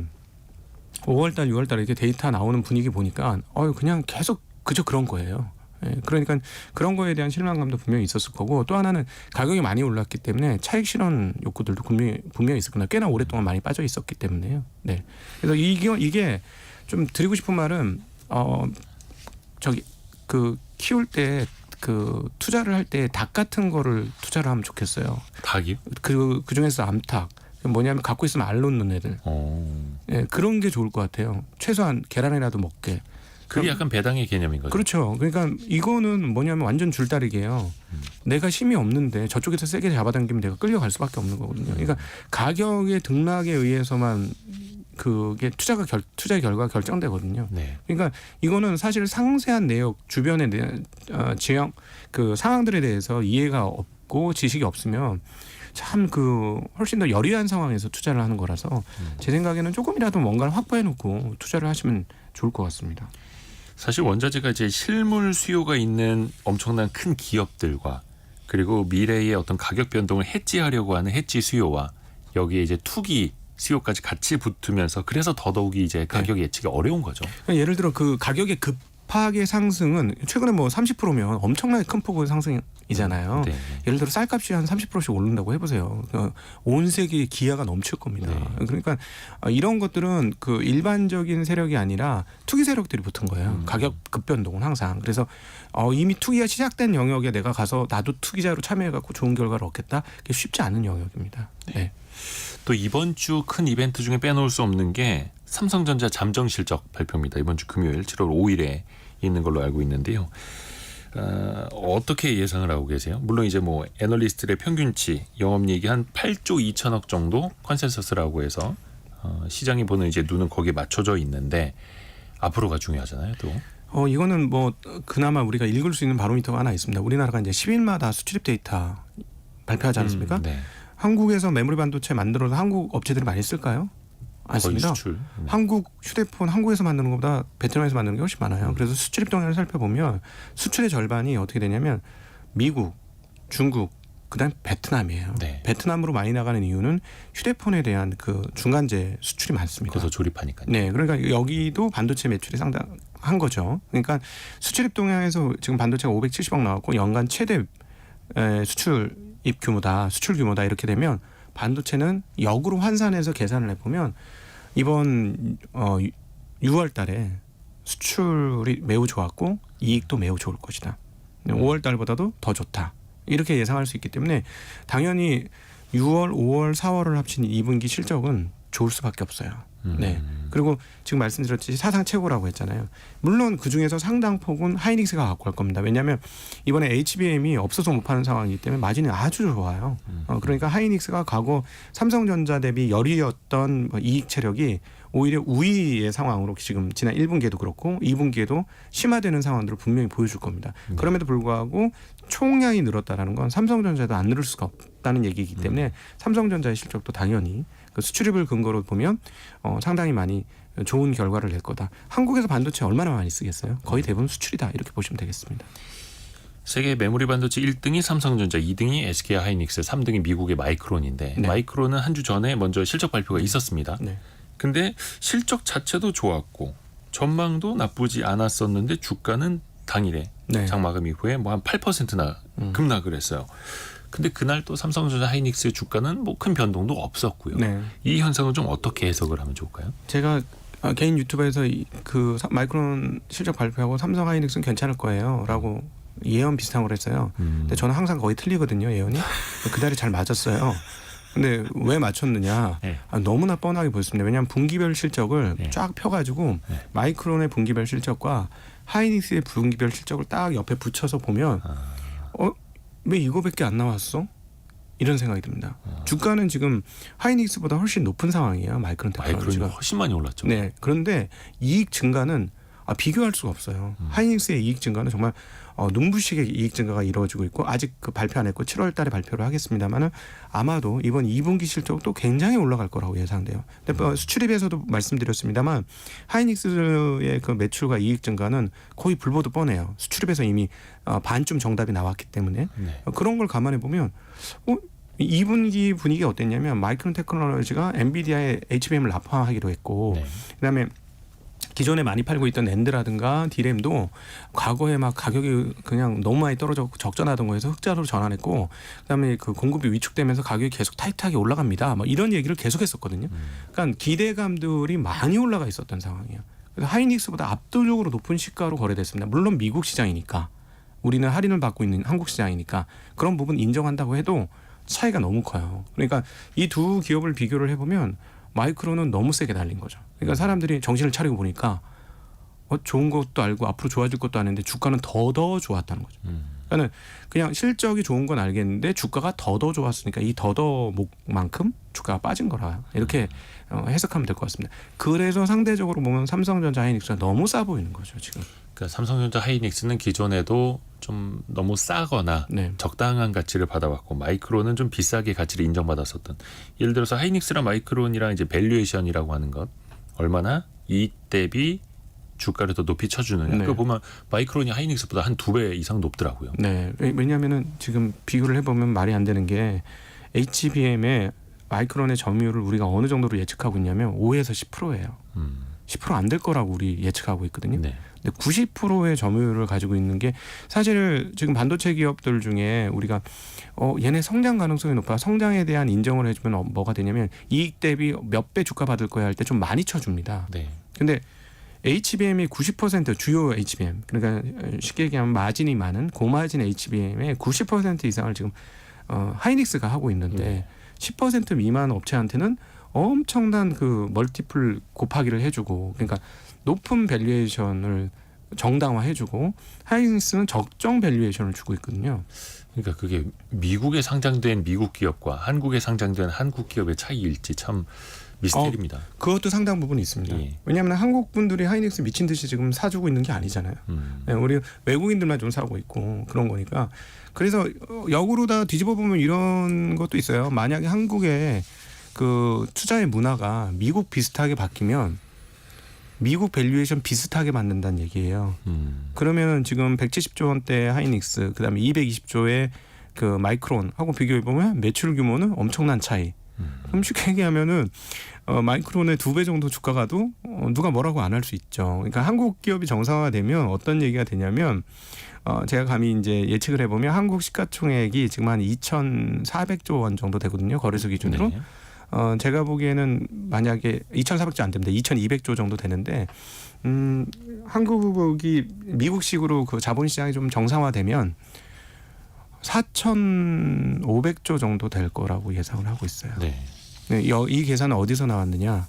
5월달, 6월달 이렇게 데이터 나오는 분위기 보니까 그냥 계속 그저 그런 거예요. 예, 그러니까 그런 거에 대한 실망감도 분명히 있었을 거고 또 하나는 가격이 많이 올랐기 때문에 차익 실현 욕구들도 분명히 있을 겁니다. 꽤나 오랫동안 많이 빠져 있었기 때문에요. 네. 그래서 이게 좀 드리고 싶은 말은 그 키울 때 그 투자를 할 때 닭 같은 거를 투자를 하면 좋겠어요. 닭이요? 그 중에서 암탉. 뭐냐면 갖고 있으면 알 놓는 애들. 예, 그런 게 좋을 것 같아요. 최소한 계란이라도 먹게. 그게 약간 배당의 개념인 거죠. 그렇죠. 그러니까 이거는 뭐냐면 완전 줄다리기예요. 내가 힘이 없는데 저쪽에서 세게 잡아당기면 내가 끌려갈 수밖에 없는 거거든요. 그러니까 가격의 등락에 의해서만 그게 투자의 결과가 결정되거든요. 네. 그러니까 이거는 사실 상세한 내역 주변의 지형 그 상황들에 대해서 이해가 없고 지식이 없으면 참 그 훨씬 더 열의한 상황에서 투자를 하는 거라서 제 생각에는 조금이라도 뭔가를 확보해 놓고 투자를 하시면 좋을 것 같습니다. 사실 원자재가 이제 실물 수요가 있는 엄청난 큰 기업들과 그리고 미래의 어떤 가격 변동을 해지하려고 하는 해지 수요와 여기에 이제 투기 수요까지 같이 붙으면서 그래서 더더욱이 이제 가격 예측이 어려운 거죠. 그러니까 예를 들어 그 가격의 급하게 상승은 최근에 뭐 30%면 엄청나게 큰 폭의 상승이잖아요. 네. 예를 들어 쌀값이 한 30%씩 오른다고 해보세요. 그러니까 온 세계에 기아가 넘칠 겁니다. 네. 그러니까 이런 것들은 그 일반적인 세력이 아니라 투기 세력들이 붙은 거예요. 가격 급변동은 항상. 그래서 이미 투기가 시작된 영역에 내가 가서 나도 투기자로 참여해갖고 좋은 결과를 얻겠다. 그게 쉽지 않은 영역입니다. 네. 또 이번 주 큰 이벤트 중에 빼놓을 수 없는 게 삼성전자 잠정 실적 발표입니다. 이번 주 금요일 7월 5일에 있는 걸로 알고 있는데요. 어떻게 예상을 하고 계세요? 물론 이제 뭐 애널리스트의 평균치 영업이익이 한 8조 2천억 정도 컨센서스라고 해서 시장이 보는 이제 눈은 거기에 맞춰져 있는데 앞으로가 중요하잖아요. 또 이거는 뭐 그나마 우리가 읽을 수 있는 바로미터가 하나 있습니다. 우리나라가 이제 10일마다 수출입 데이터 발표하지 않습니까? 네. 한국에서 메모리 반도체 만들어서 한국 업체들이 많이 쓸까요? 않습니다. 수출. 네. 한국 휴대폰 한국에서 만드는 것보다 베트남에서 만드는 게 훨씬 많아요. 그래서 수출입 동향을 살펴보면 수출의 절반이 어떻게 되냐면 미국, 중국, 그다음 베트남이에요. 네. 베트남으로 많이 나가는 이유는 휴대폰에 대한 그 중간재 수출이 많습니다. 거기서 조립하니까요. 네, 그러니까 여기도 반도체 매출이 상당한 거죠. 그러니까 수출입 동향에서 지금 반도체가 570억 나왔고 연간 최대 수출입 규모다, 수출 규모다 이렇게 되면 반도체는 역으로 환산해서 계산을 해보면 이번 6월 달에 수출이 매우 좋았고 이익도 매우 좋을 것이다. 5월 달보다도 더 좋다. 이렇게 예상할 수 있기 때문에 당연히 6월, 5월, 4월을 합친 2분기 실적은 좋을 수밖에 없어요. 네. 그리고 지금 말씀드렸듯이 사상 최고라고 했잖아요. 물론 그중에서 상당 폭은 하이닉스가 갖고 갈 겁니다. 왜냐하면 이번에 HBM이 없어서 못 파는 상황이기 때문에 마진이 아주 좋아요. 그러니까 하이닉스가 과거 삼성전자 대비 열이었던 이익 체력이 오히려 우위의 상황으로 지금 지난 1분기에도 그렇고 2분기에도 심화되는 상황들을 분명히 보여줄 겁니다. 그럼에도 불구하고 총량이 늘었다는 건 삼성전자도 안 늘을 수가 없다는 얘기이기 때문에 삼성전자의 실적도 당연히 그 수출입을 근거로 보면 상당히 많이 좋은 결과를 낼 거다. 한국에서 반도체 얼마나 많이 쓰겠어요? 거의 대부분 수출이다. 이렇게 보시면 되겠습니다. 세계 메모리 반도체 1등이 삼성전자, 2등이 SK 하이닉스, 3등이 미국의 마이크론인데 네. 마이크론은 한 주 전에 먼저 실적 발표가 있었습니다. 네. 근데 실적 자체도 좋았고 전망도 나쁘지 않았었는데 주가는 당일에 네. 장마감 이후에 뭐 한 8%나 급락을 했어요. 근데 그날 또 삼성전자 하이닉스의 주가는 뭐 큰 변동도 없었고요. 네. 이 현상은 좀 어떻게 해석을 하면 좋을까요? 제가 개인 유튜브에서 그 마이크론 실적 발표하고 삼성 하이닉스는 괜찮을 거예요라고 예언 비슷한 걸 했어요. 근데 저는 항상 거의 틀리거든요, 예언이. 그날이 잘 맞았어요. 근데 왜 맞췄느냐? 네. 너무나 뻔하게 보였습니다. 왜냐하면 분기별 실적을 네. 쫙 펴가지고 네. 마이크론의 분기별 실적과 하이닉스의 분기별 실적을 딱 옆에 붙여서 보면 왜 이거밖에 안 나왔어? 이런 생각이 듭니다. 주가는 지금 하이닉스보다 훨씬 높은 상황이에요. 마이크론 마이크론이 테크놀로지가. 훨씬 많이 올랐죠. 네. 그런데 이익 증가는 비교할 수가 없어요. 하이닉스의 이익 증가는 정말 눈부시게 이익 증가가 이루어지고 있고 아직 그 발표 안 했고 7월 달에 발표를 하겠습니다만은 아마도 이번 2분기 실적도 굉장히 올라갈 거라고 예상돼요. 근데 수출입에서도 말씀드렸습니다만 하이닉스의 그 매출과 이익 증가는 거의 불보듯 뻔해요. 수출입에서 이미 반쯤 정답이 나왔기 때문에 네. 그런 걸 감안해 보면 2분기 분위기가 어땠냐면 마이크론 테크놀로지가 엔비디아의 HBM을 납품하기로 했고 네. 그다음에 기존에 많이 팔고 있던 낸드라든가 디램도 과거에 막 가격이 그냥 너무 많이 떨어져 적전하던 거에서 흑자로 전환했고 그다음에 그 공급이 위축되면서 가격이 계속 타이트하게 올라갑니다. 뭐 이런 얘기를 계속했었거든요. 그러니까 기대감들이 많이 올라가 있었던 상황이에요. 그래서 하이닉스보다 압도적으로 높은 시가로 거래됐습니다. 물론 미국 시장이니까 우리는 할인을 받고 있는 한국 시장이니까 그런 부분 인정한다고 해도 차이가 너무 커요. 그러니까 이 두 기업을 비교를 해보면 마이크론은 너무 세게 달린 거죠. 그러니까 사람들이 정신을 차리고 보니까 좋은 것도 알고 앞으로 좋아질 것도 아는데 주가는 더 좋았다는 거죠. 그러니까 그냥 실적이 좋은 건 알겠는데 주가가 더 좋았으니까 이 더더만큼 주가가 빠진 거라 이렇게 해석하면 될 것 같습니다. 그래서 상대적으로 보면 삼성전자 하이닉스가 너무 싸 보이는 거죠 지금. 그러니까 삼성전자 하이닉스는 기존에도 좀 너무 싸거나 네. 적당한 가치를 받아왔고 마이크론은 좀 비싸게 가치를 인정받았었던. 예를 들어서 하이닉스랑 마이크론이랑 이제 밸류에이션이라고 하는 것 얼마나 이익 대비 주가를 더 높이 쳐주느냐. 네. 그거 보면 마이크론이 하이닉스보다 한 2배 이상 높더라고요. 네. 왜냐하면은 지금 비교를 해보면 말이 안 되는 게 HBM의 마이크론의 점유율을 우리가 어느 정도로 예측하고 있냐면 5에서 10%예요. 10% 안 될 거라고 우리 예측하고 있거든요. 네. 근데 90%의 점유율을 가지고 있는 게 사실 지금 반도체 기업들 중에 우리가 얘네 성장 가능성이 높아 성장에 대한 인정을 해주면 뭐가 되냐면 이익 대비 몇 배 주가 받을 거야 할 때 좀 많이 쳐줍니다. 네. 근데 HBM이 90% 주요 HBM 그러니까 쉽게 얘기하면 마진이 많은 고마진 HBM의 90% 이상을 지금 하이닉스가 하고 있는데 10% 미만 업체한테는 엄청난 그 멀티플 곱하기를 해주고 그러니까 높은 밸류에이션을 정당화해주고 하이닉스는 적정 밸류에이션을 주고 있거든요. 그러니까 그게 미국에 상장된 미국 기업과 한국에 상장된 한국 기업의 차이일지 참 미스테리입니다. 그것도 상당 부분 있습니다. 예. 왜냐하면 한국 분들이 하이닉스 미친 듯이 지금 사주고 있는 게 아니잖아요. 네, 우리 외국인들만 좀 사고 있고 그런 거니까. 그래서 역으로 다 뒤집어 보면 이런 것도 있어요. 만약에 한국의 그 투자의 문화가 미국 비슷하게 바뀌면 미국 밸류에이션 비슷하게 만든다는 얘기예요. 그러면 지금 170조 원대 하이닉스, 그다음에 220조의 그 마이크론하고 비교해 보면 매출 규모는 엄청난 차이. 그럼 쉽게 얘기하면은 마이크론의 2배 정도 주가 가도 누가 뭐라고 안 할 수 있죠. 그러니까 한국 기업이 정상화되면 어떤 얘기가 되냐면 제가 감히 이제 예측을 해보면 한국 시가총액이 지금 한 2,400조 원 정도 되거든요. 거래소 기준으로. 네. 제가 보기에는 만약에 2,400조 안 됩니다. 2,200조 정도 되는데 한국이 미국식으로 그 자본시장이 좀 정상화되면 4,500조 정도 될 거라고 예상을 하고 있어요. 네. 네, 이 계산은 어디서 나왔느냐?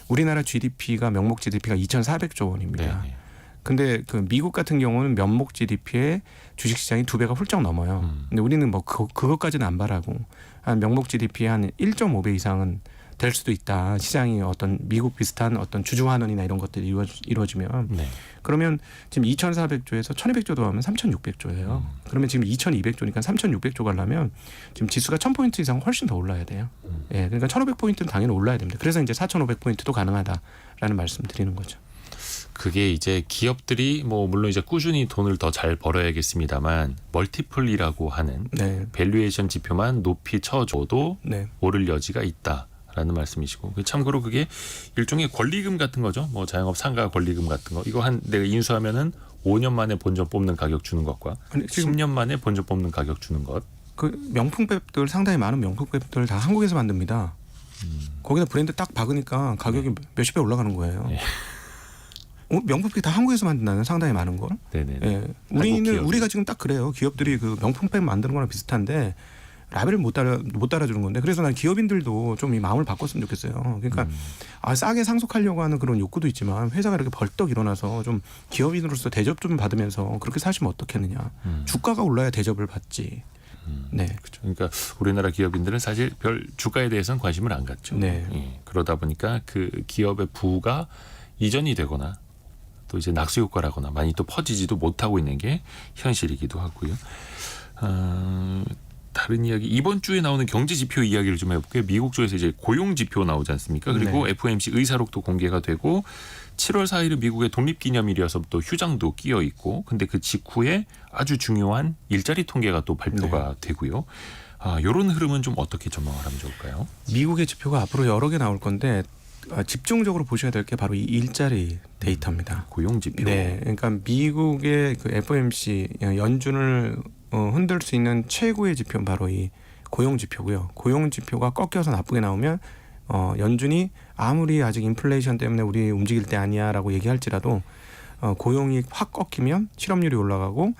우리나라 GDP가 명목 GDP가 2,400조 원입니다. 네. 근데 그 미국 같은 경우는 면목 GDP의 주식시장이 2배가 훌쩍 넘어요. 근데 우리는 뭐 그것까지는 안 바라고 한 명목 GDP의 한 1.5배 이상은 될 수도 있다. 시장이 어떤 미국 비슷한 어떤 주주환원이나 이런 것들이 이루어지면 네. 그러면 지금 2,400조에서 1,200조 더하면 3,600조예요. 그러면 지금 2,200조니까 3,600조 가려면 지금 지수가 1,000포인트 이상 훨씬 더 올라야 돼요. 예, 그러니까 1,500포인트는 당연히 올라야 됩니다. 그래서 이제 4,500포인트도 가능하다라는 말씀 드리는 거죠. 그게 이제 기업들이 뭐 물론 이제 꾸준히 돈을 더 잘 벌어야겠습니다만 멀티플이라고 하는 네. 밸류에이션 지표만 높이 쳐줘도 네. 오를 여지가 있다라는 말씀이시고 참고로 그게 일종의 권리금 같은 거죠. 뭐 자영업 상가 권리금 같은 거 이거 한 내가 인수하면은 5년 만에 본전 뽑는 가격 주는 것과 아니, 지금 10년 만에 본전 뽑는 가격 주는 것. 그 명품백들 상당히 많은 명품백들 다 한국에서 만듭니다. 거기다 브랜드 딱 박으니까 가격이 몇십 배 올라가는 거예요. 네. 명품백 다 한국에서 만든다는 상당히 많은 걸. 네네. 예. 우리가 지금 딱 그래요. 기업들이 그 명품백 만드는 거랑 비슷한데 라벨을 못 따라주는 건데 그래서 난 기업인들도 좀 이 마음을 바꿨으면 좋겠어요. 그러니까 싸게 상속하려고 하는 그런 욕구도 있지만 회사가 이렇게 벌떡 일어나서 좀 기업인으로서 대접 좀 받으면서 그렇게 사시면 어떻겠느냐. 주가가 올라야 대접을 받지. 네. 그렇죠. 그러니까 우리나라 기업인들은 사실 별 주가에 대해서는 관심을 안 갖죠. 네. 예. 그러다 보니까 그 기업의 부가 이전이 되거나 또 이제 낙수 효과라거나 많이 또 퍼지지도 못하고 있는 게 현실이기도 하고요. 다른 이야기 이번 주에 나오는 경제 지표 이야기를 좀 해볼게요. 미국 쪽에서 이제 고용 지표 나오지 않습니까? 그리고 네. FOMC 의사록도 공개가 되고 7월 4일은 미국의 독립기념일이어서 또 휴장도 끼어 있고 근데 그 직후에 아주 중요한 일자리 통계가 또 발표가 되고요. 이런 흐름은 좀 어떻게 전망을 하면 좋을까요? 미국의 지표가 앞으로 여러 개 나올 건데 집중적으로 보셔야 될 게 바로 이 일자리 데이터입니다. 고용 지표. 네, 그러니까 미국의 그 FOMC 연준을 흔들 수 있는 최고의 지표는 바로 이 고용 지표고요. 고용 지표가 꺾여서 나쁘게 나오면 연준이 아무리 아직 인플레이션 때문에 우리 움직일 때 아니야라고 얘기할지라도 고용이 확 꺾이면 실업률이 올라가고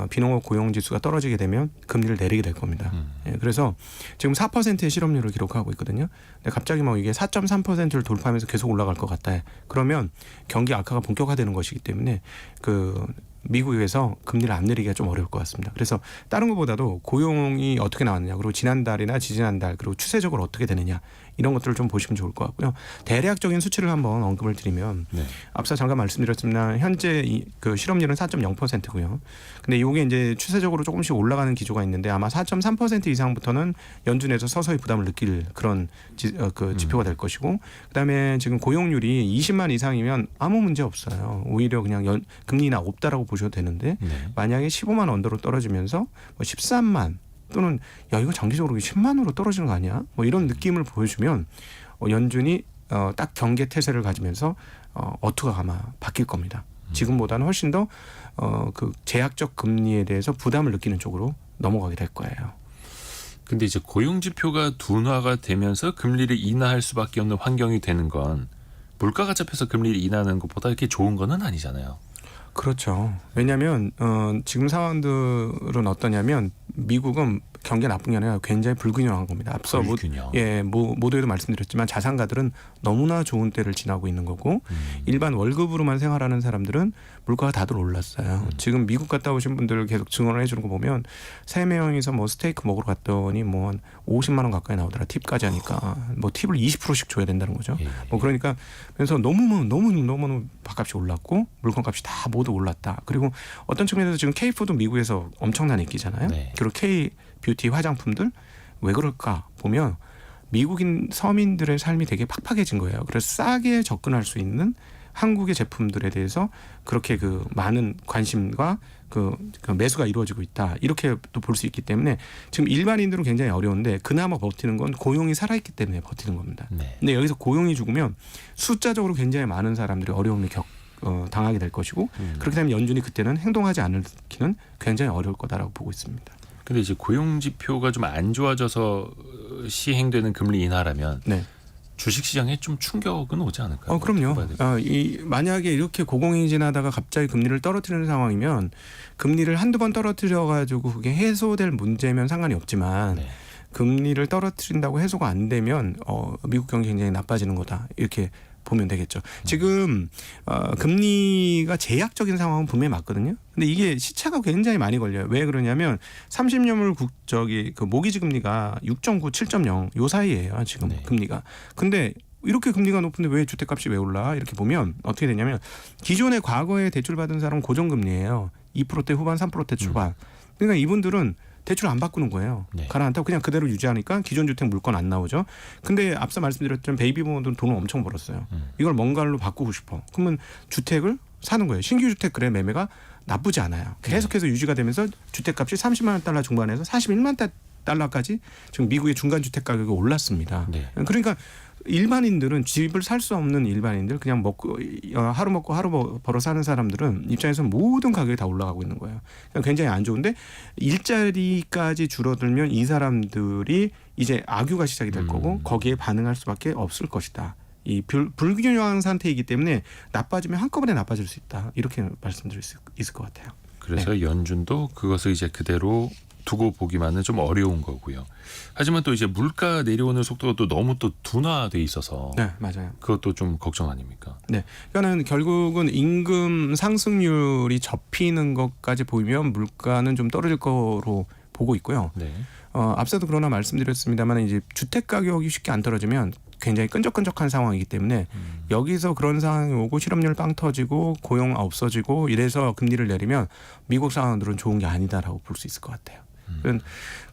비농업 고용 지수가 떨어지게 되면 금리를 내리게 될 겁니다. 예, 그래서 지금 4%의 실업률을 기록하고 있거든요. 근데 갑자기 뭐 이게 4.3%를 돌파하면서 계속 올라갈 것 같다. 그러면 경기 악화가 본격화되는 것이기 때문에 그 미국에서 금리를 안 내리기가 좀 어려울 것 같습니다. 그래서 다른 것보다도 고용이 어떻게 나왔느냐, 그리고 지난달이나 지지난달, 그리고 추세적으로 어떻게 되느냐 이런 것들을 좀 보시면 좋을 것 같고요. 대략적인 수치를 한번 언급을 드리면 앞서 잠깐 말씀드렸지만 현재 그 실업률은 4.0%고요. 근데 이게 이제 추세적으로 조금씩 올라가는 기조가 있는데 아마 4.3% 이상부터는 연준에서 서서히 부담을 느낄 그런 지표가 될 것이고, 그다음에 지금 고용률이 20만 이상이면 아무 문제 없어요. 오히려 그냥 금리 인하 없다라고 보셔도 되는데 만약에 15만 언더로 떨어지면서 뭐 13만 또는 야 이거 장기적으로 10만으로 떨어지는 거 아니야? 뭐 이런 느낌을 보여주면 연준이 딱 경계 태세를 가지면서 어투가 아마 바뀔 겁니다. 지금보다는 훨씬 더 그 제약적 금리에 대해서 부담을 느끼는 쪽으로 넘어가게 될 거예요. 근데 이제 고용 지표가 둔화가 되면서 금리를 인하할 수밖에 없는 환경이 되는 건 물가가 잡혀서 금리를 인하하는 것보다 이렇게 좋은 거는 아니잖아요. 그렇죠. 왜냐하면 지금 상황들은 어떠냐면 미국은 경기가 나쁜 게 아니라 굉장히 불균형한 겁니다. 앞서 모두에도 말씀드렸지만 자산가들은 너무나 좋은 때를 지나고 있는 거고 일반 월급으로만 생활하는 사람들은 물가가 다들 올랐어요. 지금 미국 갔다 오신 분들 계속 증언을 해주는 거 보면 3명이서 뭐 스테이크 먹으러 갔더니 뭐 한 50만 원 가까이 나오더라. 팁까지 하니까 뭐 팁을 20%씩 줘야 된다는 거죠. 뭐 그러니까 그래서 너무 밥값이 올랐고 물건값이 다 모두 올랐다. 그리고 어떤 측면에서 지금 K-푸드 미국에서 엄청난 인기잖아요. 그리고 K-뷰티 화장품들 왜 그럴까 보면 미국인 서민들의 삶이 되게 팍팍해진 거예요. 그래서 싸게 접근할 수 있는 한국의 제품들에 대해서 그렇게 그 많은 관심과 그 매수가 이루어지고 있다. 이렇게 또 볼 수 있기 때문에 지금 일반인들은 굉장히 어려운데 그나마 버티는 건 고용이 살아있기 때문에 버티는 겁니다. 근데 여기서 고용이 죽으면 숫자적으로 굉장히 많은 사람들이 어려움을 당하게 될 것이고 그렇게 되면 연준이 그때는 행동하지 않기는 굉장히 어려울 거다라고 보고 있습니다. 근데 이제 고용 지표가 좀 안 좋아져서 시행되는 금리 인하라면 주식시장에 좀 충격은 오지 않을까요? 그럼요. 만약에 이렇게 고공행진하다가 갑자기 금리를 떨어뜨리는 상황이면 금리를 한두 번 떨어뜨려가지고 그게 해소될 문제면 상관이 없지만 금리를 떨어뜨린다고 해소가 안 되면 미국 경기 굉장히 나빠지는 거다. 이렇게 보면 되겠죠. 지금 금리가 제약적인 상황은 분명히 맞거든요. 근데 이게 시차가 굉장히 많이 걸려요. 왜 그러냐면 30년물 그 모기지 금리가 6.9, 7.0 요 사이예요. 지금 금리가. 근데 이렇게 금리가 높은데 왜 주택값이 왜 올라? 이렇게 보면 어떻게 되냐면 기존에 과거에 대출받은 사람은 고정금리예요. 2%대 후반, 3%대 초반. 그러니까 이분들은 대출 안 바꾸는 거예요. 가라앉다고 그냥 그대로 유지하니까 기존 주택 물건 안 나오죠. 근데 앞서 말씀드렸던 베이비부모들은 돈을 엄청 벌었어요. 이걸 뭔가로 바꾸고 싶어. 그러면 주택을 사는 거예요. 신규 주택 거래 매매가 나쁘지 않아요. 계속해서 유지가 되면서 주택값이 30만 달러 중반에서 41만 달러까지 지금 미국의 중간 주택 가격이 올랐습니다. 그러니까 일반인들은 집을 살 수 없는 일반인들 그냥 하루 먹고 하루 벌어 사는 사람들은 입장에서 모든 가격이 다 올라가고 있는 거예요. 굉장히 안 좋은데 일자리까지 줄어들면 이 사람들이 이제 악유가 시작이 될 거고 거기에 반응할 수밖에 없을 것이다. 이 불균형한 상태이기 때문에 나빠지면 한꺼번에 나빠질 수 있다. 이렇게 말씀드릴 수 있을 것 같아요. 그래서 연준도 그것을 이제 그대로 두고 보기만은 좀 어려운 거고요. 하지만 또 이제 물가 내려오는 속도가 또 너무 또 둔화돼 있어서 네, 맞아요. 그것도 좀 걱정 아닙니까? 네, 그러니까는 결국은 임금 상승률이 접히는 것까지 보이면 물가는 좀 떨어질 거로 보고 있고요. 네. 앞서도 그러나 말씀드렸습니다만 이제 주택 가격이 쉽게 안 떨어지면 굉장히 끈적끈적한 상황이기 때문에 여기서 그런 상황이 오고 실업률 빵 터지고 고용 없어지고 이래서 금리를 내리면 미국 상황들은 좋은 게 아니다라고 볼 수 있을 것 같아요.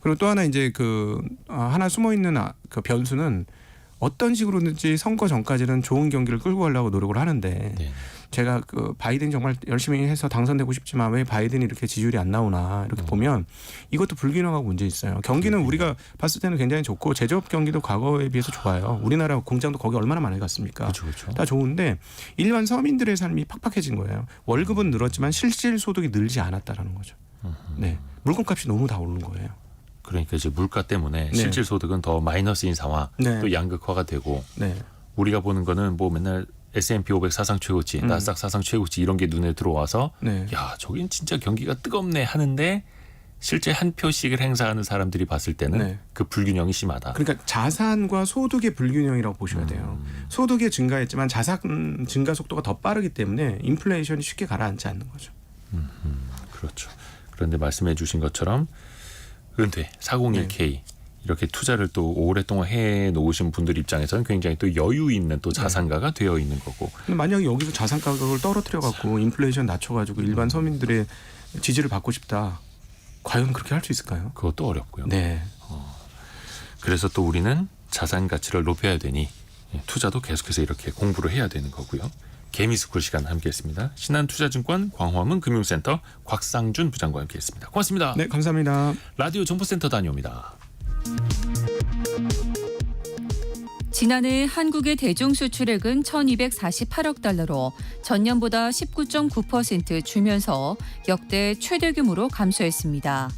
그리고 또 하나 이제 하나 숨어 있는 그 변수는 어떤 식으로든지 선거 전까지는 좋은 경기를 끌고 가려고 노력을 하는데 네. 제가 바이든이 정말 열심히 해서 당선되고 싶지만 왜 바이든이 이렇게 지지율이 안 나오나 이렇게 보면 이것도 불균형하고 문제 있어요. 경기는 우리가 봤을 때는 굉장히 좋고 제조업 경기도 과거에 비해서 좋아요. 우리나라 공장도 거기 얼마나 많이 갔습니까? 그렇죠. 다 좋은데 일반 서민들의 삶이 팍팍해진 거예요. 월급은 늘었지만 실질 소득이 늘지 않았다라는 거죠. 네, 물건값이 너무 다 오른 거예요. 그러니까 이제 물가 때문에 네. 실질 소득은 더 마이너스인 상황, 네. 또 양극화가 되고 네, 우리가 보는 거는 뭐 맨날 S&P 500 사상 최고치, 나스닥 사상 최고치 이런 게 눈에 들어와서 네. 야, 저긴 진짜 경기가 뜨겁네 하는데 실제 한 표씩을 행사하는 사람들이 봤을 때는 네. 그 불균형이 심하다. 그러니까 자산과 소득의 불균형이라고 보셔야 돼요. 소득이 증가했지만 자산 증가 속도가 더 빠르기 때문에 인플레이션이 쉽게 가라앉지 않는 거죠. 그렇죠. 그런데 말씀해 주신 것처럼 은퇴 401k 이렇게 투자를 또 오랫동안 해 놓으신 분들 입장에서는 굉장히 또 여유 있는 또 자산가가 되어 있는 거고. 근데 만약에 여기서 자산 가격을 떨어뜨려 갖고 인플레이션 낮춰 가지고 일반 서민들의 지지를 받고 싶다. 과연 그렇게 할 수 있을까요? 그것도 어렵고요. 네. 그래서 또 우리는 자산 가치를 높여야 되니 투자도 계속해서 이렇게 공부를 해야 되는 거고요. 개미스쿨 시간 함께했습니다. 신한투자증권 광화문 금융센터 곽상준 부장과 함께했습니다. 고맙습니다. 네, 감사합니다. 라디오 정보센터 다녀옵니다. 지난해 한국의 대중 수출액은 1,248억 달러로 전년보다 19.9% 줄면서 역대 최대 규모로 감소했습니다.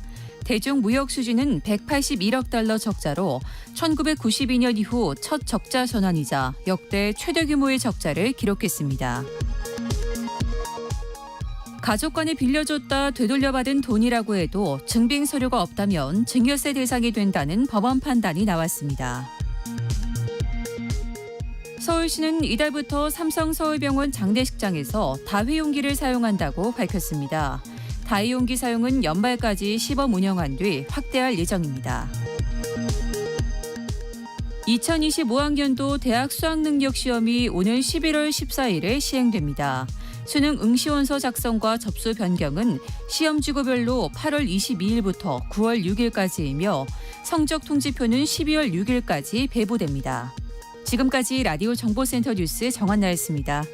대중 무역 수지는 181억 달러 적자로 1992년 이후 첫 적자 전환이자 역대 최대 규모의 적자를 기록했습니다. 가족 간에 빌려줬다 되돌려받은 돈이라고 해도 증빙 서류가 없다면 증여세 대상이 된다는 법원 판단이 나왔습니다. 서울시는 이달부터 삼성 서울병원 장례식장에서 다회용기를 사용한다고 밝혔습니다. 다회용기 사용은 연말까지 시범 운영한 뒤 확대할 예정입니다. 2025학년도 대학 수학능력시험이 오늘 11월 14일에 시행됩니다. 수능 응시원서 작성과 접수 변경은 시험지구별로 8월 22일부터 9월 6일까지이며 성적 통지표는 12월 6일까지 배부됩니다. 지금까지 라디오 정보센터 뉴스 정한나였습니다.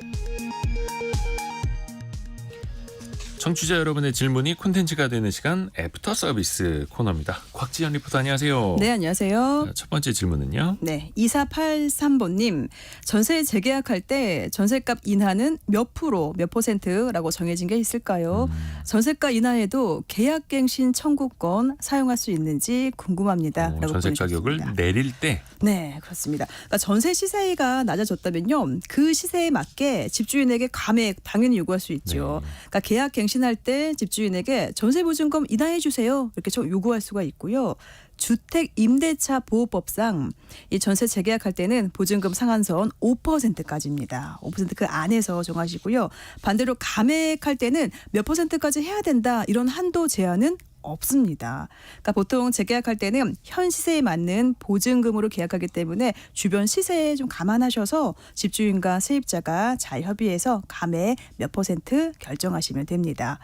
청취자 여러분의 질문이 콘텐츠가 되는 시간 애프터 서비스 코너입니다. 곽지연 리포터 안녕하세요. 네, 안녕하세요. 첫 번째 질문은요. 네, 2483번님. 전세 재계약할 때 전세값 인하는 몇 프로, 몇 %라고 정해진 게 있을까요? 전세가 인하에도 계약갱신 청구권 사용할 수 있는지 궁금합니다. 라고 전세 보내주셨습니다. 가격을 내릴 때. 네, 그렇습니다. 그러니까 전세 시세가 낮아졌다면요, 그 시세에 맞게 집주인에게 감액 당연히 요구할 수 있죠. 네. 그러니까 계약갱신할 때 집주인에게 전세보증금 인하해 주세요 이렇게 요구할 수가 있고요. 주택임대차보호법상 이 전세 재계약할 때는 보증금 상한선 5%까지입니다. 5% 그 안에서 정하시고요. 반대로 감액할 때는 몇 %까지 해야 된다 이런 한도 제한은 없습니다. 그러니까 보통 재계약할 때는 현 시세에 맞는 보증금으로 계약하기 때문에 주변 시세에 좀 감안하셔서 집주인과 세입자가 잘 협의해서 감액 몇 % 결정하시면 됩니다.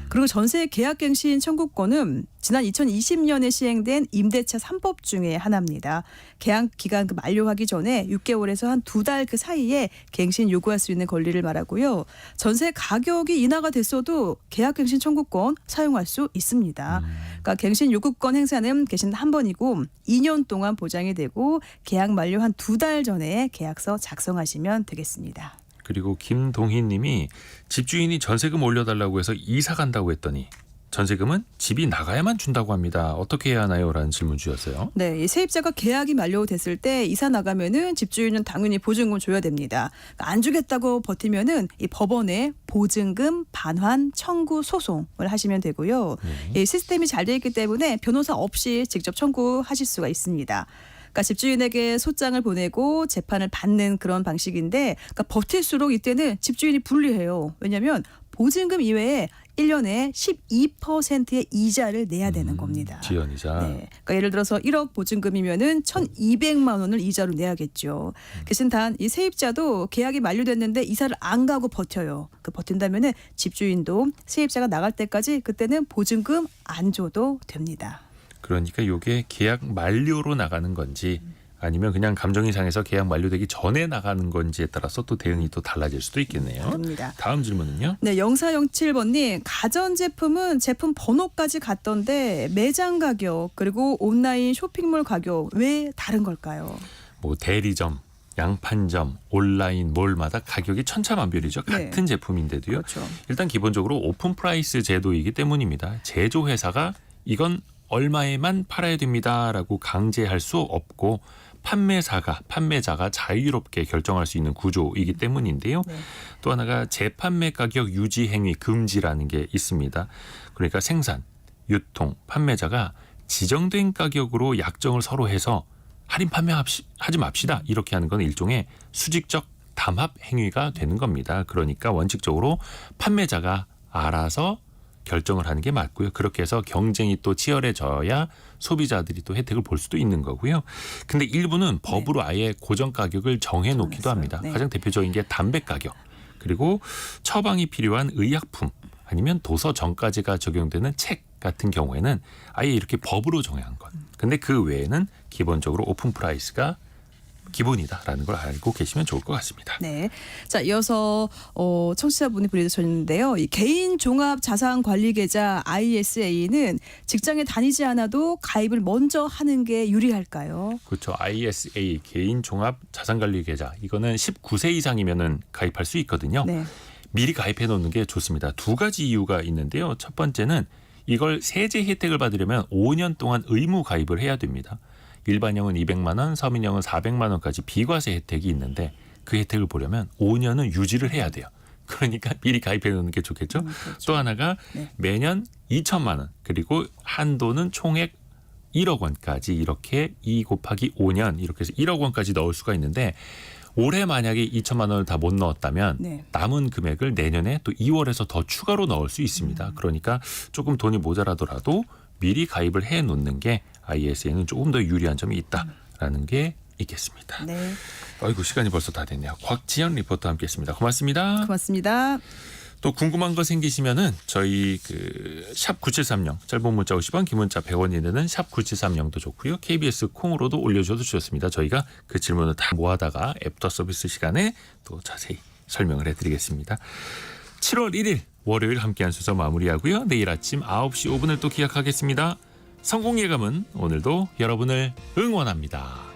그리고 전세 계약갱신 청구권은 지난 2020년에 시행된 임대차 3법 중에 하나입니다. 계약 기간 만료하기 전에 6개월에서 한 2달 그 사이에 갱신 요구할 수 있는 권리를 말하고요. 전세 가격이 인하가 됐어도 계약갱신 청구권 사용할 수 있습니다. 그러니까 갱신 요구권 행사는 갱신 한 번이고 2년 동안 보장이 되고 계약 만료 한 2달 전에 계약서 작성하시면 되겠습니다. 그리고 김동희 님이 집주인이 전세금 올려달라고 해서 이사 간다고 했더니 전세금은 집이 나가야만 준다고 합니다. 어떻게 해야 하나요? 라는 질문 주셨어요. 네, 이 세입자가 계약이 만료됐을 때 이사 나가면은 집주인은 당연히 보증금 줘야 됩니다. 안 주겠다고 버티면은 이 법원에 보증금 반환 청구 소송을 하시면 되고요. 이 시스템이 잘 돼 있기 때문에 변호사 없이 직접 청구하실 수가 있습니다. 그러니까 집주인에게 소장을 보내고 재판을 받는 그런 방식인데, 그러니까 버틸수록 이때는 집주인이 불리해요. 왜냐하면 보증금 이외에 1년에 12%의 이자를 내야 되는 겁니다. 지연이자. 네. 그러니까 예를 들어서 1억 보증금이면은 1,200만 원을 이자로 내야겠죠. 대신 단 이 세입자도 계약이 만료됐는데 이사를 안 가고 버텨요. 그 버틴다면은 집주인도 세입자가 나갈 때까지 그때는 보증금 안 줘도 됩니다. 그러니까 이게 계약 만료로 나가는 건지 아니면 그냥 감정이 상해서 계약 만료되기 전에 나가는 건지에 따라서 또 대응이 또 달라질 수도 있겠네요. 다릅니다. 다음 질문은요. 네, 0407번님, 가전제품은 제품 번호까지 같던데 매장 가격 그리고 온라인 쇼핑몰 가격 왜 다른 걸까요? 뭐 대리점, 양판점, 온라인 몰마다 가격이 천차만별이죠. 네. 같은 제품인데도요. 그렇죠. 일단 기본적으로 오픈 프라이스 제도이기 때문입니다. 제조회사가 이건 얼마에만 팔아야 됩니다라고 강제할 수 없고 판매자가 자유롭게 결정할 수 있는 구조이기 때문인데요. 네. 또 하나가 재판매 가격 유지 행위 금지라는 게 있습니다. 그러니까 생산, 유통, 판매자가 지정된 가격으로 약정을 서로 해서 할인 판매하지 맙시다. 이렇게 하는 건 일종의 수직적 담합 행위가 되는 겁니다. 그러니까 원칙적으로 판매자가 알아서 결정을 하는 게 맞고요. 그렇게 해서 경쟁이 또 치열해져야 소비자들이 또 혜택을 볼 수도 있는 거고요. 근데 일부는 법으로 아예 고정 가격을 정해놓기도 합니다. 네. 가장 대표적인 게 담배 가격, 그리고 처방이 필요한 의약품, 아니면 도서정가제가 적용되는 책 같은 경우에는 아예 이렇게 법으로 정한 것. 근데 그 외에는 기본적으로 오픈 프라이스가 기본이다라는 걸 알고 계시면 좋을 것 같습니다. 네. 자, 이어서 청취자분이 보내주셨는데요. 이 개인 종합 자산 관리 계좌 ISA는 직장에 다니지 않아도 가입을 먼저 하는 게 유리할까요? 그렇죠. ISA 개인 종합 자산관리 계좌 이거는 19세 이상이면은 가입할 수 있거든요. 네. 미리 가입해 놓는 게 좋습니다. 두 가지 이유가 있는데요. 첫 번째는 이걸 세제 혜택을 받으려면 5년 동안 의무 가입을 해야 됩니다. 일반형은 200만 원, 서민형은 400만 원까지 비과세 혜택이 있는데 그 혜택을 보려면 5년은 유지를 해야 돼요. 그러니까 미리 가입해 놓는 게 좋겠죠. 그렇죠. 또 하나가 네. 매년 2천만 원 그리고 한도는 총액 1억 원까지 이렇게 2 곱하기 5년 이렇게 해서 1억 원까지 넣을 수가 있는데 올해 만약에 2천만 원을 다 못 넣었다면 네. 남은 금액을 내년에 또 2월에서 더 추가로 넣을 수 있습니다. 그러니까 조금 돈이 모자라더라도 미리 가입을 해 놓는 게 ISA는 조금 더 유리한 점이 있다라는 게 있겠습니다. 네. 아이고 시간이 벌써 다 됐네요. 곽지연 리포터와 함께했습니다. 고맙습니다. 고맙습니다. 또 궁금한 거 생기시면은 저희 샵 9730 짧은 문자 50원 긴 문자 100원이 되는 샵 9730도 좋고요. KBS 콩으로도 올려줘도 좋습니다. 저희가 그 질문을 다 모아다가 애프터 서비스 시간에 또 자세히 설명을 해드리겠습니다. 7월 1일 월요일 함께한 순서 마무리하고요. 내일 아침 9시 5분을 또 기약하겠습니다. 성공 예감은 오늘도 여러분을 응원합니다.